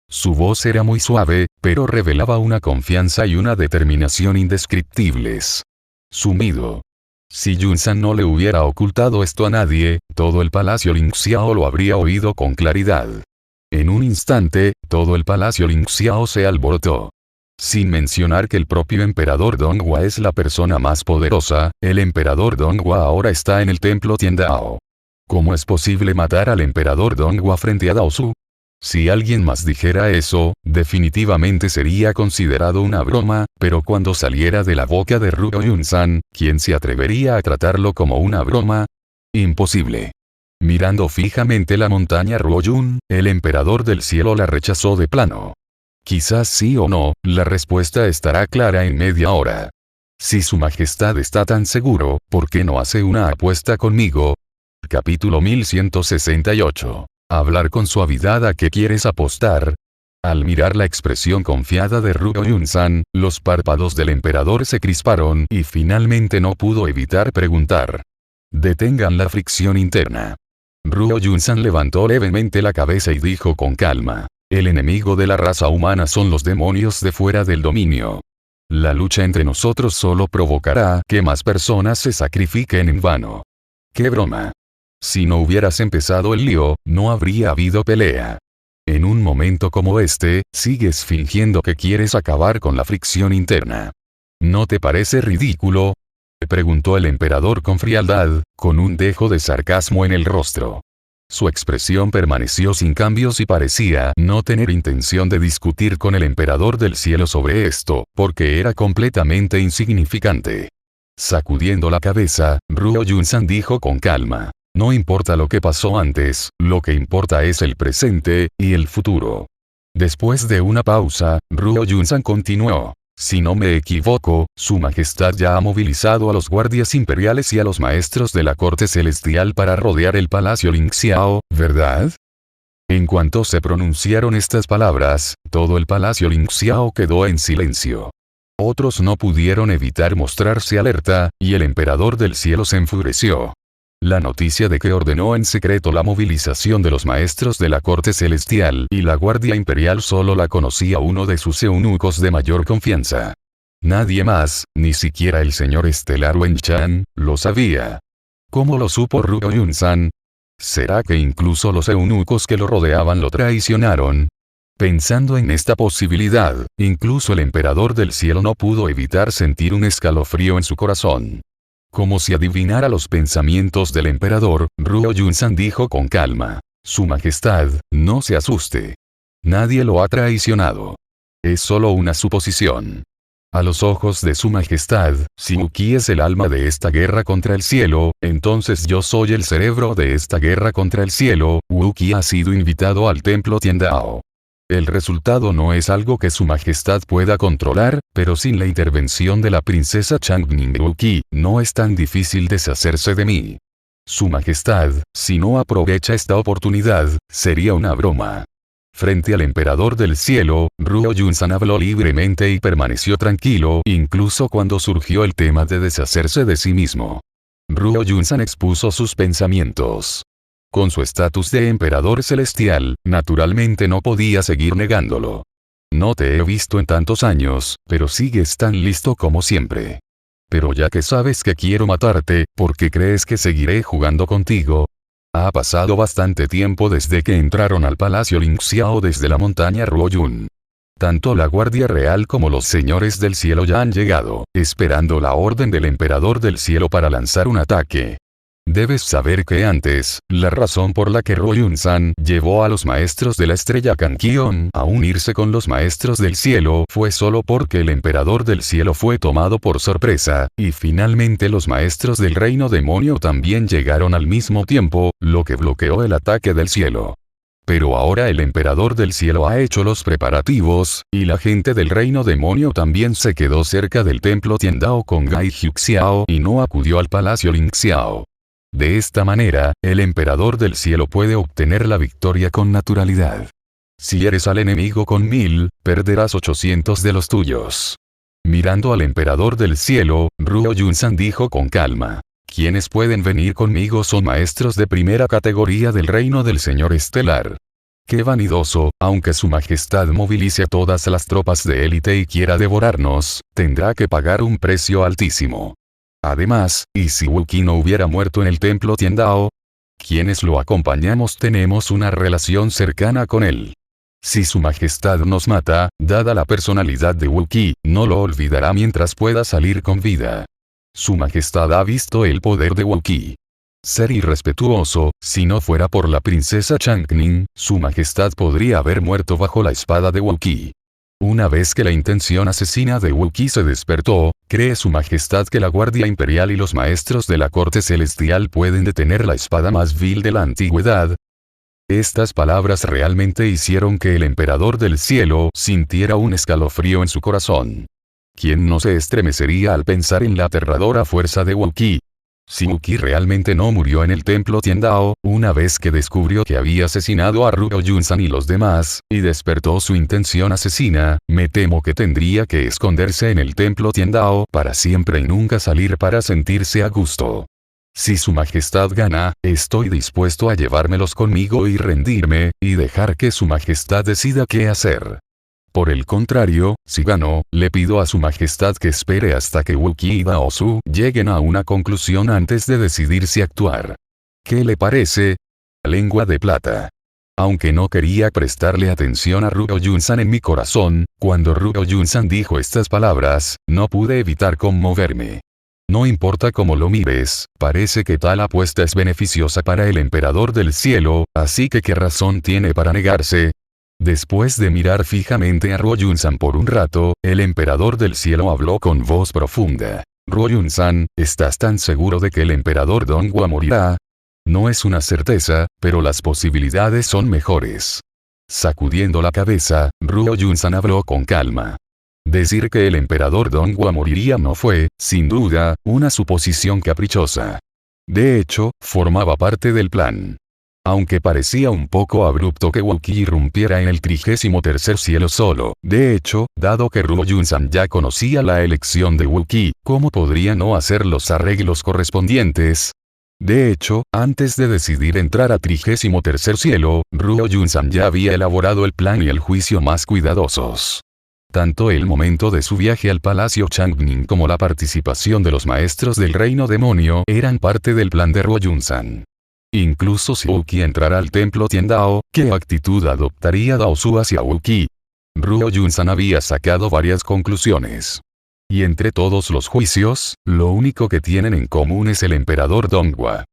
Su voz era muy suave, pero revelaba una confianza y una determinación indescriptibles. Sumido. Si Yunsan no le hubiera ocultado esto a nadie, todo el palacio Lingxiao lo habría oído con claridad. En un instante, todo el palacio Lingxiao se alborotó. Sin mencionar que el propio emperador Donghua es la persona más poderosa, el emperador Donghua ahora está en el templo Tiandao. ¿Cómo es posible matar al emperador Donghua frente a Daosu? Si alguien más dijera eso, definitivamente sería considerado una broma, pero cuando saliera de la boca de Ruo Yunsan, ¿quién se atrevería a tratarlo como una broma? Imposible. Mirando fijamente la montaña Ruoyun, el emperador del cielo la rechazó de plano. Quizás sí o no, la respuesta estará clara en media hora. Si Su Majestad está tan seguro, ¿por qué no hace una apuesta conmigo? Capítulo 1168. Hablar con suavidad. ¿A qué quieres apostar? Al mirar la expresión confiada de Ruo Yunsan, los párpados del emperador se crisparon y finalmente no pudo evitar preguntar. Detengan la fricción interna. Ruo Yunsan levantó levemente la cabeza y dijo con calma. El enemigo de la raza humana son los demonios de fuera del dominio. La lucha entre nosotros solo provocará que más personas se sacrifiquen en vano. ¡Qué broma! Si no hubieras empezado el lío, no habría habido pelea. En un momento como este, sigues fingiendo que quieres acabar con la fricción interna. ¿No te parece ridículo? Preguntó el emperador con frialdad, con un dejo de sarcasmo en el rostro. Su expresión permaneció sin cambios y parecía no tener intención de discutir con el emperador del cielo sobre esto, porque era completamente insignificante. Sacudiendo la cabeza, Ruo Yunsan dijo con calma. No importa lo que pasó antes, lo que importa es el presente y el futuro. Después de una pausa, Ruo Yunsan continuó. Si no me equivoco, Su Majestad ya ha movilizado a los guardias imperiales y a los maestros de la corte celestial para rodear el palacio Lingxiao, ¿verdad? En cuanto se pronunciaron estas palabras, todo el palacio Lingxiao quedó en silencio. Otros no pudieron evitar mostrarse alerta, y el emperador del cielo se enfureció. La noticia de que ordenó en secreto la movilización de los maestros de la corte celestial y la guardia imperial solo la conocía uno de sus eunucos de mayor confianza. Nadie más, ni siquiera el señor estelar Wen-chan, lo sabía. ¿Cómo lo supo Ruo Yunsan? ¿Será que incluso los eunucos que lo rodeaban lo traicionaron? Pensando en esta posibilidad, incluso el emperador del cielo no pudo evitar sentir un escalofrío en su corazón. Como si adivinara los pensamientos del emperador, Ruo Yunsan dijo con calma. Su Majestad, no se asuste. Nadie lo ha traicionado. Es solo una suposición. A los ojos de Su Majestad, si Uki es el alma de esta guerra contra el cielo, entonces yo soy el cerebro de esta guerra contra el cielo. Uki ha sido invitado al templo Tiandao. El resultado no es algo que Su Majestad pueda controlar, pero sin la intervención de la princesa Changning Uki, no es tan difícil deshacerse de mí. Su Majestad, si no aprovecha esta oportunidad, sería una broma. Frente al emperador del cielo, Ruo Yunsan habló libremente y permaneció tranquilo, incluso cuando surgió el tema de deshacerse de sí mismo. Ruo Yunsan expuso sus pensamientos. Con su estatus de emperador celestial, naturalmente no podía seguir negándolo. No te he visto en tantos años, pero sigues tan listo como siempre. Pero ya que sabes que quiero matarte, ¿por qué crees que seguiré jugando contigo? Ha pasado bastante tiempo desde que entraron al palacio Lingxiao desde la montaña Ruoyun. Tanto la Guardia Real como los señores del cielo ya han llegado, esperando la orden del Emperador del Cielo para lanzar un ataque. Debes saber que antes, la razón por la que Royun-san llevó a los maestros de la estrella Kankion a unirse con los maestros del cielo fue solo porque el Emperador del Cielo fue tomado por sorpresa, y finalmente los maestros del reino demonio también llegaron al mismo tiempo, lo que bloqueó el ataque del cielo. Pero ahora el Emperador del Cielo ha hecho los preparativos, y la gente del reino demonio también se quedó cerca del templo Tiandao con Gai Hyuxiao y no acudió al palacio Lingxiao. De esta manera, el Emperador del Cielo puede obtener la victoria con naturalidad. Si eres al enemigo con 1000, perderás 800 de los tuyos. Mirando al Emperador del Cielo, Ruo Yun-san dijo con calma. Quienes pueden venir conmigo son maestros de primera categoría del reino del Señor Estelar. Qué vanidoso, aunque su majestad movilice a todas las tropas de élite y quiera devorarnos, tendrá que pagar un precio altísimo. Además, ¿y si Wookiee no hubiera muerto en el templo Tiandao? Quienes lo acompañamos tenemos una relación cercana con él. Si su majestad nos mata, dada la personalidad de Wookiee, no lo olvidará mientras pueda salir con vida. Su majestad ha visto el poder de Wookiee. Ser irrespetuoso, si no fuera por la princesa Changning, su majestad podría haber muerto bajo la espada de Wookiee. Una vez que la intención asesina de Wookiee se despertó, ¿cree su majestad que la Guardia Imperial y los maestros de la Corte Celestial pueden detener la espada más vil de la antigüedad? Estas palabras realmente hicieron que el Emperador del Cielo sintiera un escalofrío en su corazón. ¿Quién no se estremecería al pensar en la aterradora fuerza de Wookiee? Si Wookiee realmente no murió en el templo Tiandao, una vez que descubrió que había asesinado a Ruo Yun-san y los demás, y despertó su intención asesina, me temo que tendría que esconderse en el templo Tiandao para siempre y nunca salir para sentirse a gusto. Si su majestad gana, estoy dispuesto a llevármelos conmigo y rendirme, y dejar que su majestad decida qué hacer. Por el contrario, si gano, le pido a su majestad que espere hasta que Wookiee y Daosu lleguen a una conclusión antes de decidir si actuar. ¿Qué le parece? Lengua de plata. Aunque no quería prestarle atención a Ruo Yun-san en mi corazón, cuando Ruo Yun-san dijo estas palabras, no pude evitar conmoverme. No importa cómo lo mires, parece que tal apuesta es beneficiosa para el Emperador del Cielo, así que ¿qué razón tiene para negarse? Después de mirar fijamente a Ruo Yun-san por un rato, el Emperador del Cielo habló con voz profunda. Ruo Yun-san, ¿estás tan seguro de que el Emperador Donghua morirá? No es una certeza, pero las posibilidades son mejores. Sacudiendo la cabeza, Ruo Yun-san habló con calma. Decir que el Emperador Donghua moriría no fue, sin duda, una suposición caprichosa. De hecho, formaba parte del plan. Aunque parecía un poco abrupto que Wookiee irrumpiera en el 33º cielo solo, de hecho, dado que Ruo Yun-san ya conocía la elección de Wookiee, ¿cómo podría no hacer los arreglos correspondientes? De hecho, antes de decidir entrar a 33º cielo, Ruo Yun-san ya había elaborado el plan y el juicio más cuidadosos. Tanto el momento de su viaje al Palacio Changning como la participación de los maestros del reino demonio eran parte del plan de Ruo Yun-san. Incluso si Wookiee entrara al templo Tiandao, ¿qué actitud adoptaría Daosu hacia Wookiee? Ruo Yun-san había sacado varias conclusiones. Y entre todos los juicios, lo único que tienen en común es el Emperador Donghua.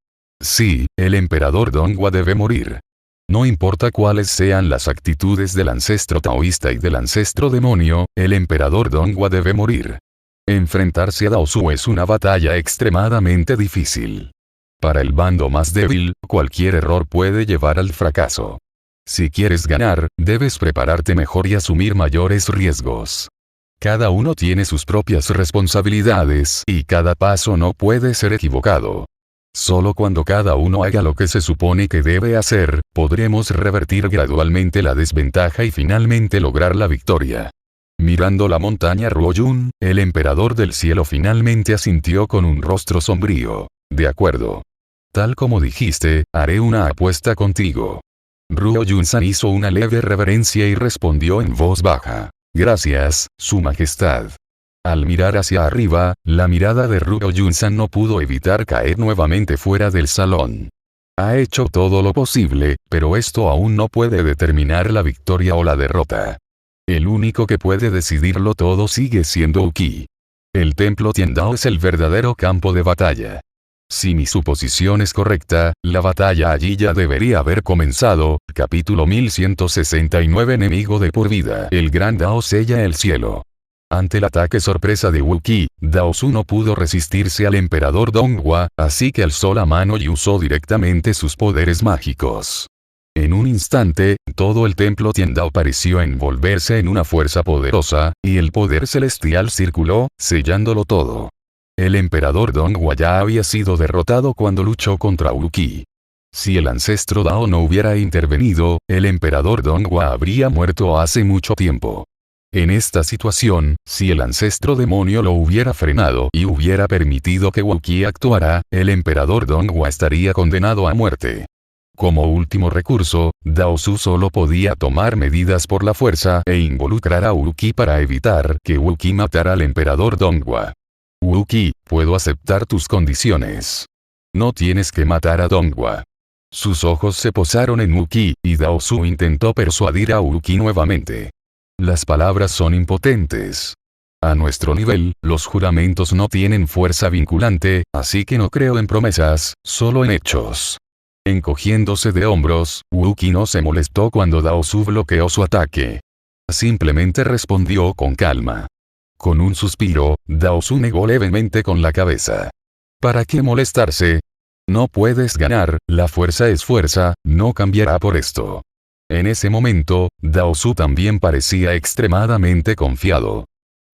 Sí, el Emperador Donghua debe morir. No importa cuáles sean las actitudes del ancestro taoísta y del ancestro demonio, el Emperador Donghua debe morir. Enfrentarse a Daosu es una batalla extremadamente difícil. Para el bando más débil, cualquier error puede llevar al fracaso. Si quieres ganar, debes prepararte mejor y asumir mayores riesgos. Cada uno tiene sus propias responsabilidades y cada paso no puede ser equivocado. Solo cuando cada uno haga lo que se supone que debe hacer, podremos revertir gradualmente la desventaja y finalmente lograr la victoria. Mirando la montaña Ruoyun, el Emperador del Cielo finalmente asintió con un rostro sombrío. De acuerdo. Tal como dijiste, haré una apuesta contigo. Ruo Yun-san hizo una leve reverencia y respondió en voz baja. Gracias, Su Majestad. Al mirar hacia arriba, la mirada de Ruo Yun-san no pudo evitar caer nuevamente fuera del salón. Ha hecho todo lo posible, pero esto aún no puede determinar la victoria o la derrota. El único que puede decidirlo todo sigue siendo Uki. El templo Tiandao es el verdadero campo de batalla. Si mi suposición es correcta, la batalla allí ya debería haber comenzado. Capítulo 1169. Enemigo de por vida. El gran Dao sella el cielo. Ante el ataque sorpresa de Wuki, Daosu no pudo resistirse al emperador Donghua, así que alzó la mano y usó directamente sus poderes mágicos. En un instante, todo el templo Tiandao pareció envolverse en una fuerza poderosa, y el poder celestial circuló, sellándolo todo. El emperador Donghua ya había sido derrotado cuando luchó contra Wuki. Si el ancestro Dao no hubiera intervenido, el emperador Donghua habría muerto hace mucho tiempo. En esta situación, si el ancestro demonio lo hubiera frenado y hubiera permitido que Wuki actuara, el emperador Donghua estaría condenado a muerte. Como último recurso, Daosu solo podía tomar medidas por la fuerza e involucrar a Wuki para evitar que Wuki matara al emperador Donghua. Wuki, puedo aceptar tus condiciones. No tienes que matar a Donghua. Sus ojos se posaron en Wuki, y Daosu intentó persuadir a Wuki nuevamente. Las palabras son impotentes. A nuestro nivel, los juramentos no tienen fuerza vinculante, así que no creo en promesas, solo en hechos. Encogiéndose de hombros, Wuki no se molestó cuando Daosu bloqueó su ataque. Simplemente respondió con calma. Con un suspiro, Daosu negó levemente con la cabeza. ¿Para qué molestarse? No puedes ganar, la fuerza es fuerza, no cambiará por esto. En ese momento, Daosu también parecía extremadamente confiado.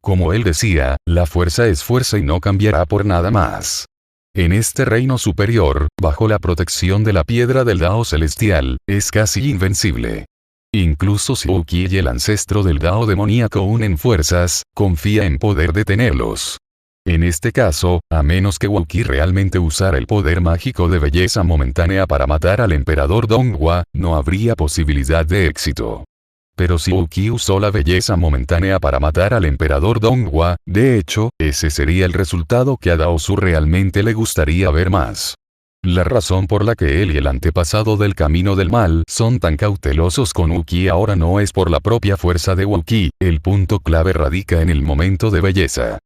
Como él decía, la fuerza es fuerza y no cambiará por nada más. En este reino superior, bajo la protección de la piedra del Dao celestial, es casi invencible. Incluso si Wuki y el ancestro del Dao demoníaco unen fuerzas, confía en poder detenerlos. En este caso, a menos que Wuki realmente usara el poder mágico de belleza momentánea para matar al emperador Donghua, no habría posibilidad de éxito. Pero si Wuki usó la belleza momentánea para matar al emperador Donghua, de hecho, ese sería el resultado que a Daosu realmente le gustaría ver más. La razón por la que él y el antepasado del camino del mal son tan cautelosos con Wuki ahora no es por la propia fuerza de Wuki, el punto clave radica en el momento de belleza.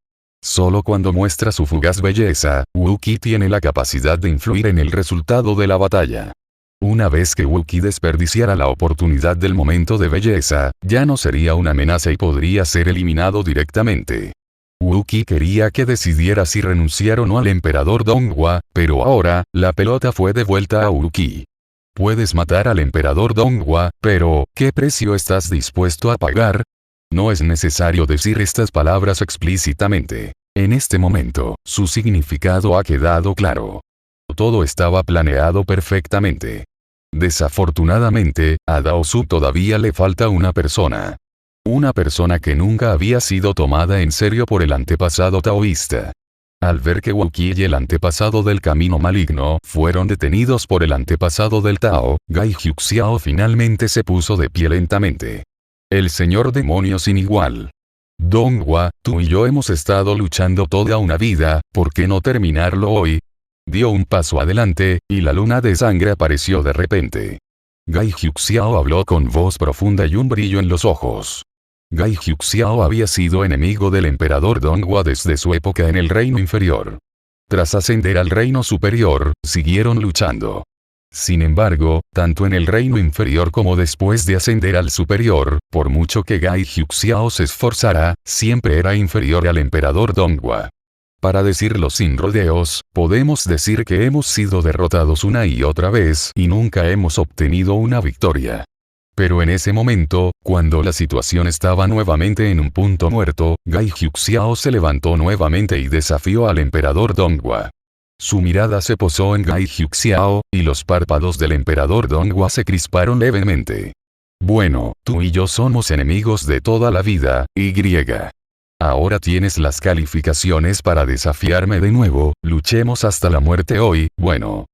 Solo cuando muestra su fugaz belleza, Wuki tiene la capacidad de influir en el resultado de la batalla. Una vez que Wuki desperdiciara la oportunidad del momento de belleza, ya no sería una amenaza y podría ser eliminado directamente. Wuki quería que decidiera si renunciar o no al emperador Donghua, pero ahora, la pelota fue devuelta a Wuki. Puedes matar al emperador Donghua, pero, ¿qué precio estás dispuesto a pagar? No es necesario decir estas palabras explícitamente. En este momento, su significado ha quedado claro. Todo estaba planeado perfectamente. Desafortunadamente, a Daosu todavía le falta una persona. Una persona que nunca había sido tomada en serio por el antepasado taoísta. Al ver que Wuki y el antepasado del camino maligno fueron detenidos por el antepasado del Tao, Gai Hyuxiao finalmente se puso de pie lentamente. El señor demonio sin igual. Donghua, tú y yo hemos estado luchando toda una vida, ¿por qué no terminarlo hoy? Dio un paso adelante, y la luna de sangre apareció de repente. Gai Hyuxiao habló con voz profunda y un brillo en los ojos. Gai Hyuxiao había sido enemigo del emperador Donghua desde su época en el reino inferior. Tras ascender al reino superior, siguieron luchando. Sin embargo, tanto en el reino inferior como después de ascender al superior, por mucho que Gai Hyuxiao se esforzara, siempre era inferior al emperador Donghua. Para decirlo sin rodeos, podemos decir que hemos sido derrotados una y otra vez y nunca hemos obtenido una victoria. Pero en ese momento, cuando la situación estaba nuevamente en un punto muerto, Gai Hyuxiao se levantó nuevamente y desafió al emperador Donghua. Su mirada se posó en Gai Hyuxiao, y los párpados del emperador Donghua se crisparon levemente. Bueno, tú y yo somos enemigos de toda la vida, y. Ahora tienes las calificaciones para desafiarme de nuevo, luchemos hasta la muerte hoy, bueno.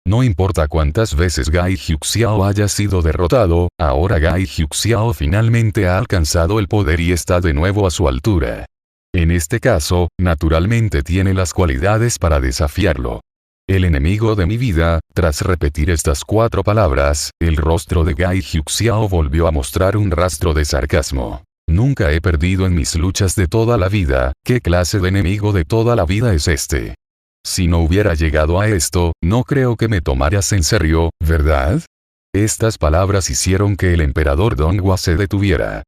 No importa cuántas veces Gai Hyuxiao haya sido derrotado, ahora Gai Hyuxiao finalmente ha alcanzado el poder y está de nuevo a su altura. En este caso, naturalmente tiene las cualidades para desafiarlo. El enemigo de mi vida. Tras repetir estas 4 palabras, el rostro de Gai Hyuxiao volvió a mostrar un rastro de sarcasmo. Nunca he perdido en mis luchas de toda la vida. ¿Qué clase de enemigo de toda la vida es este? Si no hubiera llegado a esto, no creo que me tomaras en serio, ¿verdad? Estas palabras hicieron que el emperador Donghua se detuviera.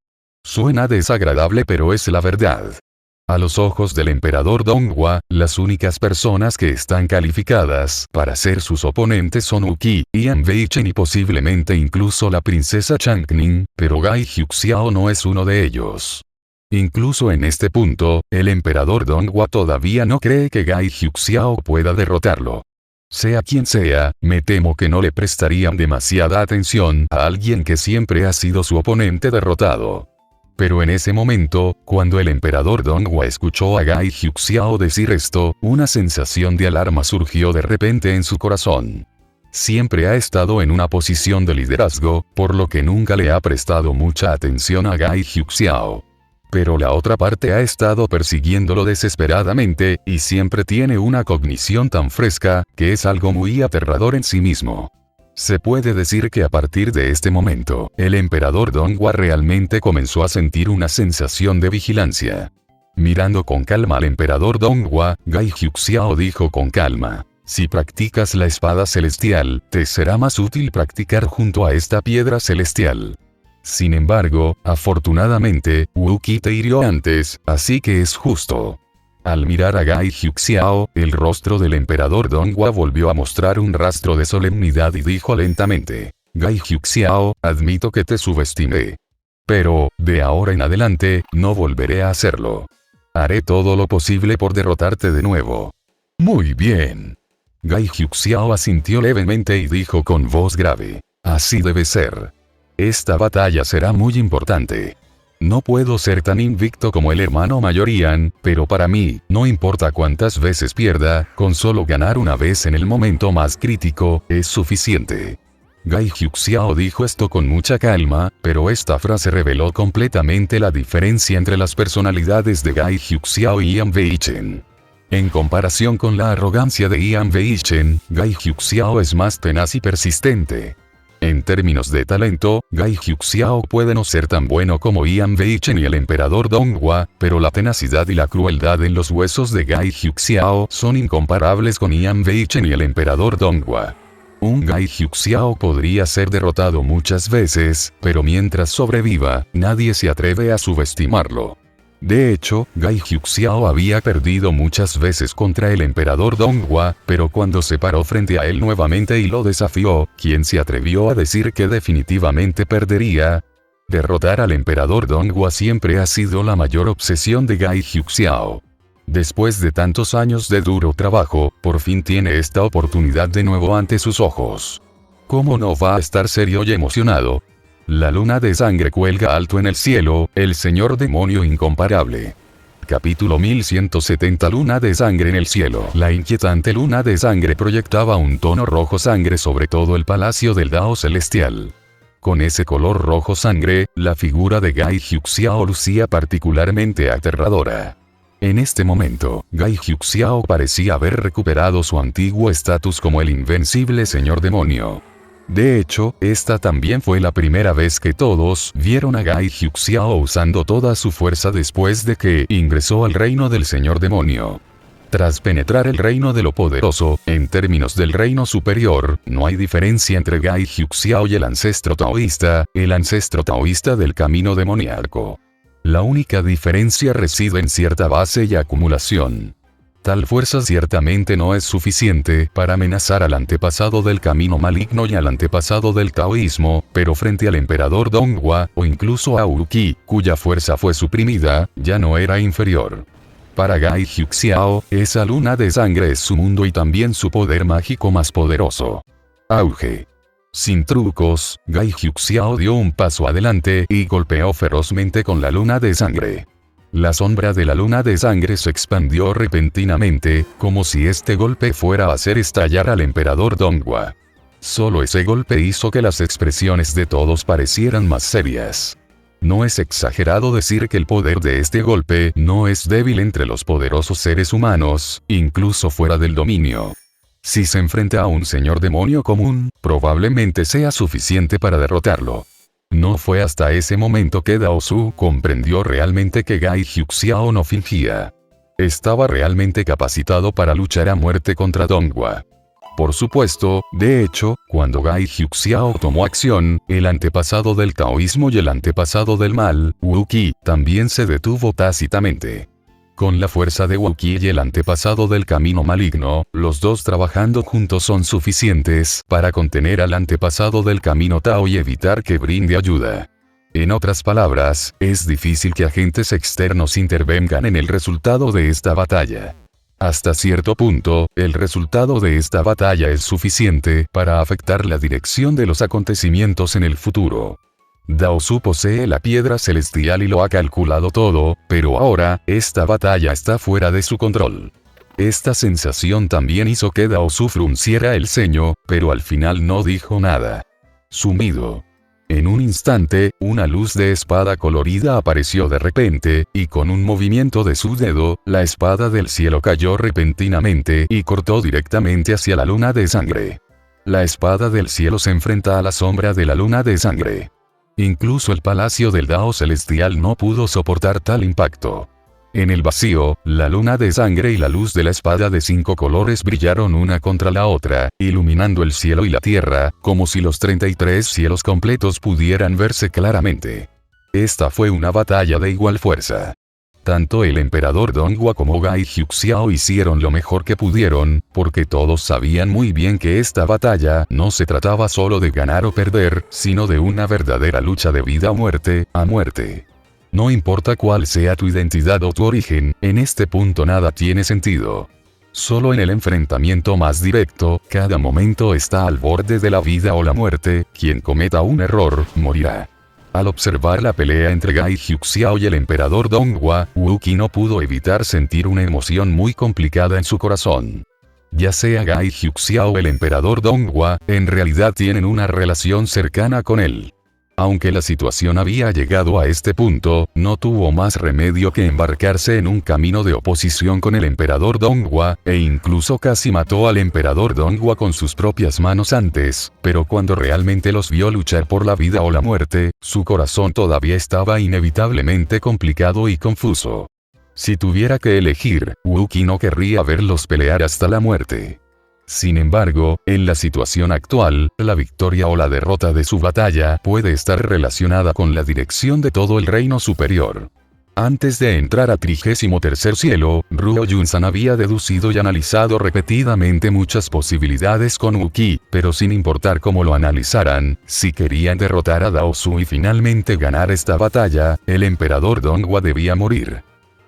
Suena desagradable, pero es la verdad. A los ojos del emperador Donghua, las únicas personas que están calificadas para ser sus oponentes son Uki, Yan Weichen y posiblemente incluso la princesa Changning, pero Gai Hyuxiao no es uno de ellos. Incluso en este punto, el emperador Donghua todavía no cree que Gai Hyuxiao pueda derrotarlo. Sea quien sea, me temo que no le prestarían demasiada atención a alguien que siempre ha sido su oponente derrotado. Pero en ese momento, cuando el emperador Donghua escuchó a Gai Hyuxiao decir esto, una sensación de alarma surgió de repente en su corazón. Siempre ha estado en una posición de liderazgo, por lo que nunca le ha prestado mucha atención a Gai Hyuxiao. Pero la otra parte ha estado persiguiéndolo desesperadamente, y siempre tiene una cognición tan fresca, que es algo muy aterrador en sí mismo. Se puede decir que a partir de este momento, el emperador Donghua realmente comenzó a sentir una sensación de vigilancia. Mirando con calma al emperador Donghua, Gai Hyuxiao dijo con calma: si practicas la espada celestial, te será más útil practicar junto a esta piedra celestial. Sin embargo, afortunadamente, Wuki te hirió antes, así que es justo. Al mirar a Gai Hyuxiao, el rostro del emperador Donghua volvió a mostrar un rastro de solemnidad y dijo lentamente: Gai Hyuxiao, admito que te subestimé. Pero, de ahora en adelante, no volveré a hacerlo. Haré todo lo posible por derrotarte de nuevo. Muy bien. Gai Hyuxiao asintió levemente y dijo con voz grave: así debe ser. Esta batalla será muy importante. No puedo ser tan invicto como el hermano mayor Yan, pero para mí, no importa cuántas veces pierda, con solo ganar una vez en el momento más crítico, es suficiente. Gai Hyuxiao dijo esto con mucha calma, pero esta frase reveló completamente la diferencia entre las personalidades de Gai Hyuxiao y Yan Weichen. En comparación con la arrogancia de Yan Weichen, Gai Hyuxiao es más tenaz y persistente. En términos de talento, Gai Hyuxiao puede no ser tan bueno como Yan Weichen y el emperador Donghua, pero la tenacidad y la crueldad en los huesos de Gai Hyuxiao son incomparables con Yan Weichen y el emperador Donghua. Un Gai Hyuxiao podría ser derrotado muchas veces, pero mientras sobreviva, nadie se atreve a subestimarlo. De hecho, Gai Hyuxiao había perdido muchas veces contra el emperador Donghua, pero cuando se paró frente a él nuevamente y lo desafió, ¿quién se atrevió a decir que definitivamente perdería? Derrotar al emperador Donghua siempre ha sido la mayor obsesión de Gai Hyuxiao. Después de tantos años de duro trabajo, por fin tiene esta oportunidad de nuevo ante sus ojos. ¿Cómo no va a estar serio y emocionado? La luna de sangre cuelga alto en el cielo, el señor demonio incomparable. Capítulo 1170. Luna de sangre en el cielo. La inquietante luna de sangre proyectaba un tono rojo sangre sobre todo el palacio del Dao celestial. Con ese color rojo sangre, la figura de Gai Hyuxiao lucía particularmente aterradora. En este momento, Gai Hyuxiao parecía haber recuperado su antiguo estatus como el invencible señor demonio. De hecho, esta también fue la primera vez que todos vieron a Gai Hyuxiao usando toda su fuerza después de que ingresó al reino del señor demonio. Tras penetrar el reino de lo poderoso, en términos del reino superior, no hay diferencia entre Gai Hyuxiao y el ancestro taoísta del camino demoníaco. La única diferencia reside en cierta base y acumulación. Tal fuerza ciertamente no es suficiente para amenazar al antepasado del camino maligno y al antepasado del taoísmo, pero frente al emperador Donghua, o incluso a Uki, cuya fuerza fue suprimida, ya no era inferior. Para Gai Hyuxiao, esa luna de sangre es su mundo y también su poder mágico más poderoso. Auge. Sin trucos, Gai Hyuxiao dio un paso adelante y golpeó ferozmente con la luna de sangre. La sombra de la luna de sangre se expandió repentinamente, como si este golpe fuera a hacer estallar al emperador Donghua. Solo ese golpe hizo que las expresiones de todos parecieran más serias. No es exagerado decir que el poder de este golpe no es débil entre los poderosos seres humanos, incluso fuera del dominio. Si se enfrenta a un señor demonio común, probablemente sea suficiente para derrotarlo. No fue hasta ese momento que Dao Su comprendió realmente que Gai Hyuxiao no fingía. Estaba realmente capacitado para luchar a muerte contra Donghua. Por supuesto, de hecho, cuando Gai Hyuxiao tomó acción, el antepasado del taoísmo y el antepasado del mal, Wu Qi, también se detuvo tácitamente. Con la fuerza de Wu Qi y el antepasado del camino maligno, los dos trabajando juntos son suficientes para contener al antepasado del camino Tao y evitar que brinde ayuda. En otras palabras, es difícil que agentes externos intervengan en el resultado de esta batalla. Hasta cierto punto, el resultado de esta batalla es suficiente para afectar la dirección de los acontecimientos en el futuro. Dao Su posee la piedra celestial y lo ha calculado todo, pero ahora, esta batalla está fuera de su control. Esta sensación también hizo que Dao Su frunciera el ceño, pero al final no dijo nada. Sumido. En un instante, una luz de espada colorida apareció de repente, y con un movimiento de su dedo, la espada del cielo cayó repentinamente y cortó directamente hacia la luna de sangre. La espada del cielo se enfrenta a la sombra de la luna de sangre. Incluso el palacio del Dao celestial no pudo soportar tal impacto. En el vacío, la luna de sangre y la luz de la espada de 5 colores brillaron una contra la otra, iluminando el cielo y la tierra, como si los 33 cielos completos pudieran verse claramente. Esta fue una batalla de igual fuerza. Tanto el emperador Donghua como Gai Hyuxiao hicieron lo mejor que pudieron, porque todos sabían muy bien que esta batalla no se trataba solo de ganar o perder, sino de una verdadera lucha de vida o muerte, a muerte. No importa cuál sea tu identidad o tu origen, en este punto nada tiene sentido. Solo en el enfrentamiento más directo, cada momento está al borde de la vida o la muerte, quien cometa un error, morirá. Al observar la pelea entre Gai Hyuxiao y el emperador Donghua, Wu Qi no pudo evitar sentir una emoción muy complicada en su corazón. Ya sea Gai Hyuxiao o el emperador Donghua, en realidad tienen una relación cercana con él. Aunque la situación había llegado a este punto, no tuvo más remedio que embarcarse en un camino de oposición con el emperador Donghua, e incluso casi mató al emperador Donghua con sus propias manos antes, pero cuando realmente los vio luchar por la vida o la muerte, su corazón todavía estaba inevitablemente complicado y confuso. Si tuviera que elegir, Wu Qi no querría verlos pelear hasta la muerte. Sin embargo, en la situación actual, la victoria o la derrota de su batalla puede estar relacionada con la dirección de todo el reino superior. Antes de entrar a 33º cielo, Ruo Yunsan había deducido y analizado repetidamente muchas posibilidades con Wu Qi, pero sin importar cómo lo analizaran, si querían derrotar a Dao Su y finalmente ganar esta batalla, el emperador Donghua debía morir.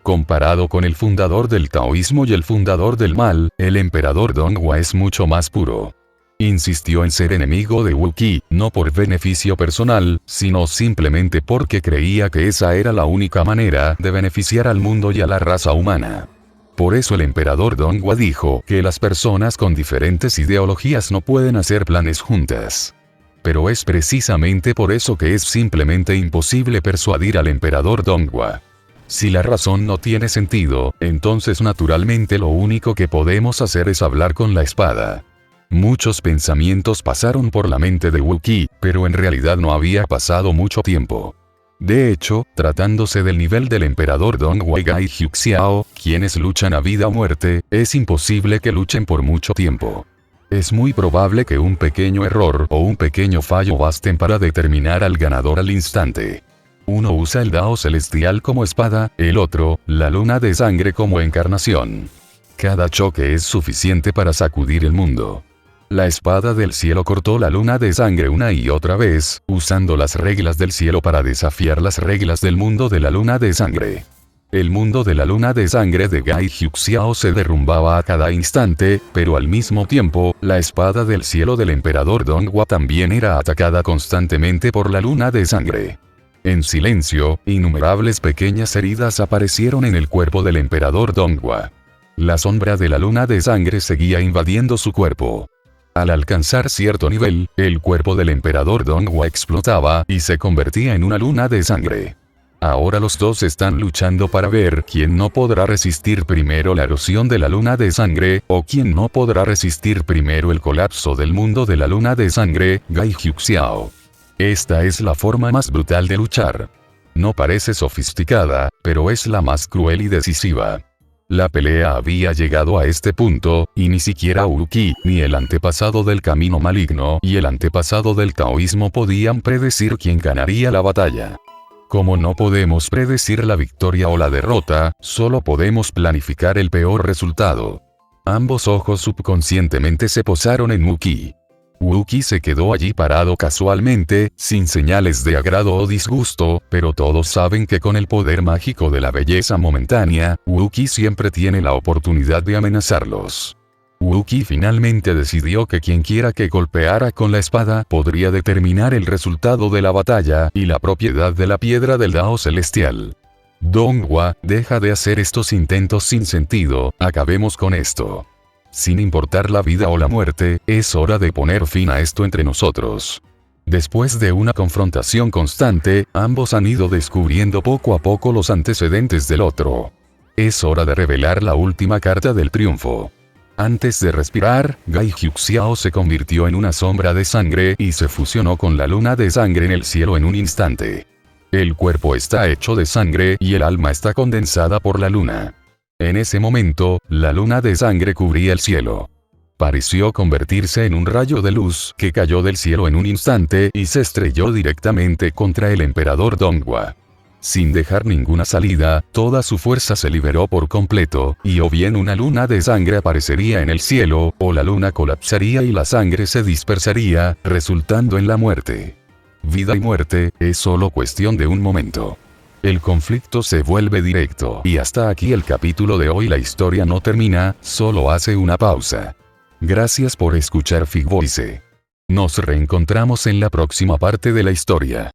Comparado con el fundador del taoísmo y el fundador del mal, el emperador Donghua es mucho más puro. Insistió en ser enemigo de Wu Qi, no por beneficio personal, sino simplemente porque creía que esa era la única manera de beneficiar al mundo y a la raza humana. Por eso el emperador Donghua dijo que las personas con diferentes ideologías no pueden hacer planes juntas. Pero es precisamente por eso que es simplemente imposible persuadir al emperador Donghua. Si la razón no tiene sentido, entonces naturalmente lo único que podemos hacer es hablar con la espada. Muchos pensamientos pasaron por la mente de Wu Qi, pero en realidad no había pasado mucho tiempo. De hecho, tratándose del nivel del emperador Donghua y Gai Hyuxiao, quienes luchan a vida o muerte, es imposible que luchen por mucho tiempo. Es muy probable que un pequeño error o un pequeño fallo basten para determinar al ganador al instante. Uno usa el Dao celestial como espada, el otro, la luna de sangre como encarnación. Cada choque es suficiente para sacudir el mundo. La espada del cielo cortó la luna de sangre una y otra vez, usando las reglas del cielo para desafiar las reglas del mundo de la luna de sangre. El mundo de la luna de sangre de Gai Hyuxiao se derrumbaba a cada instante, pero al mismo tiempo, la espada del cielo del emperador Donghua también era atacada constantemente por la luna de sangre. En silencio, innumerables pequeñas heridas aparecieron en el cuerpo del emperador Donghua. La sombra de la luna de sangre seguía invadiendo su cuerpo. Al alcanzar cierto nivel, el cuerpo del emperador Donghua explotaba y se convertía en una luna de sangre. Ahora los dos están luchando para ver quién no podrá resistir primero la erosión de la luna de sangre, o quién no podrá resistir primero el colapso del mundo de la luna de sangre, Gai Hyuxiao. Esta es la forma más brutal de luchar. No parece sofisticada, pero es la más cruel y decisiva. La pelea había llegado a este punto, y ni siquiera Uki, ni el antepasado del camino maligno y el antepasado del taoísmo podían predecir quién ganaría la batalla. Como no podemos predecir la victoria o la derrota, solo podemos planificar el peor resultado. Ambos ojos subconscientemente se posaron en Uki. Uki se quedó allí parado casualmente, sin señales de agrado o disgusto, pero todos saben que con el poder mágico de la belleza momentánea, Uki siempre tiene la oportunidad de amenazarlos. Uki finalmente decidió que quienquiera que golpeara con la espada podría determinar el resultado de la batalla y la propiedad de la piedra del Dao celestial. Donghua, deja de hacer estos intentos sin sentido, acabemos con esto. Sin importar la vida o la muerte, es hora de poner fin a esto entre nosotros. Después de una confrontación constante, ambos han ido descubriendo poco a poco los antecedentes del otro. Es hora de revelar la última carta del triunfo. Antes de respirar, Gai Hyuxiao se convirtió en una sombra de sangre y se fusionó con la luna de sangre en el cielo en un instante. El cuerpo está hecho de sangre y el alma está condensada por la luna. En ese momento, la luna de sangre cubría el cielo. Pareció convertirse en un rayo de luz que cayó del cielo en un instante y se estrelló directamente contra el emperador Donghua. Sin dejar ninguna salida, toda su fuerza se liberó por completo, y o bien una luna de sangre aparecería en el cielo, o la luna colapsaría y la sangre se dispersaría, resultando en la muerte. Vida y muerte, es solo cuestión de un momento. El conflicto se vuelve directo, y hasta aquí el capítulo de hoy. La historia no termina, solo hace una pausa. Gracias por escuchar Fig Voice. Nos reencontramos en la próxima parte de la historia.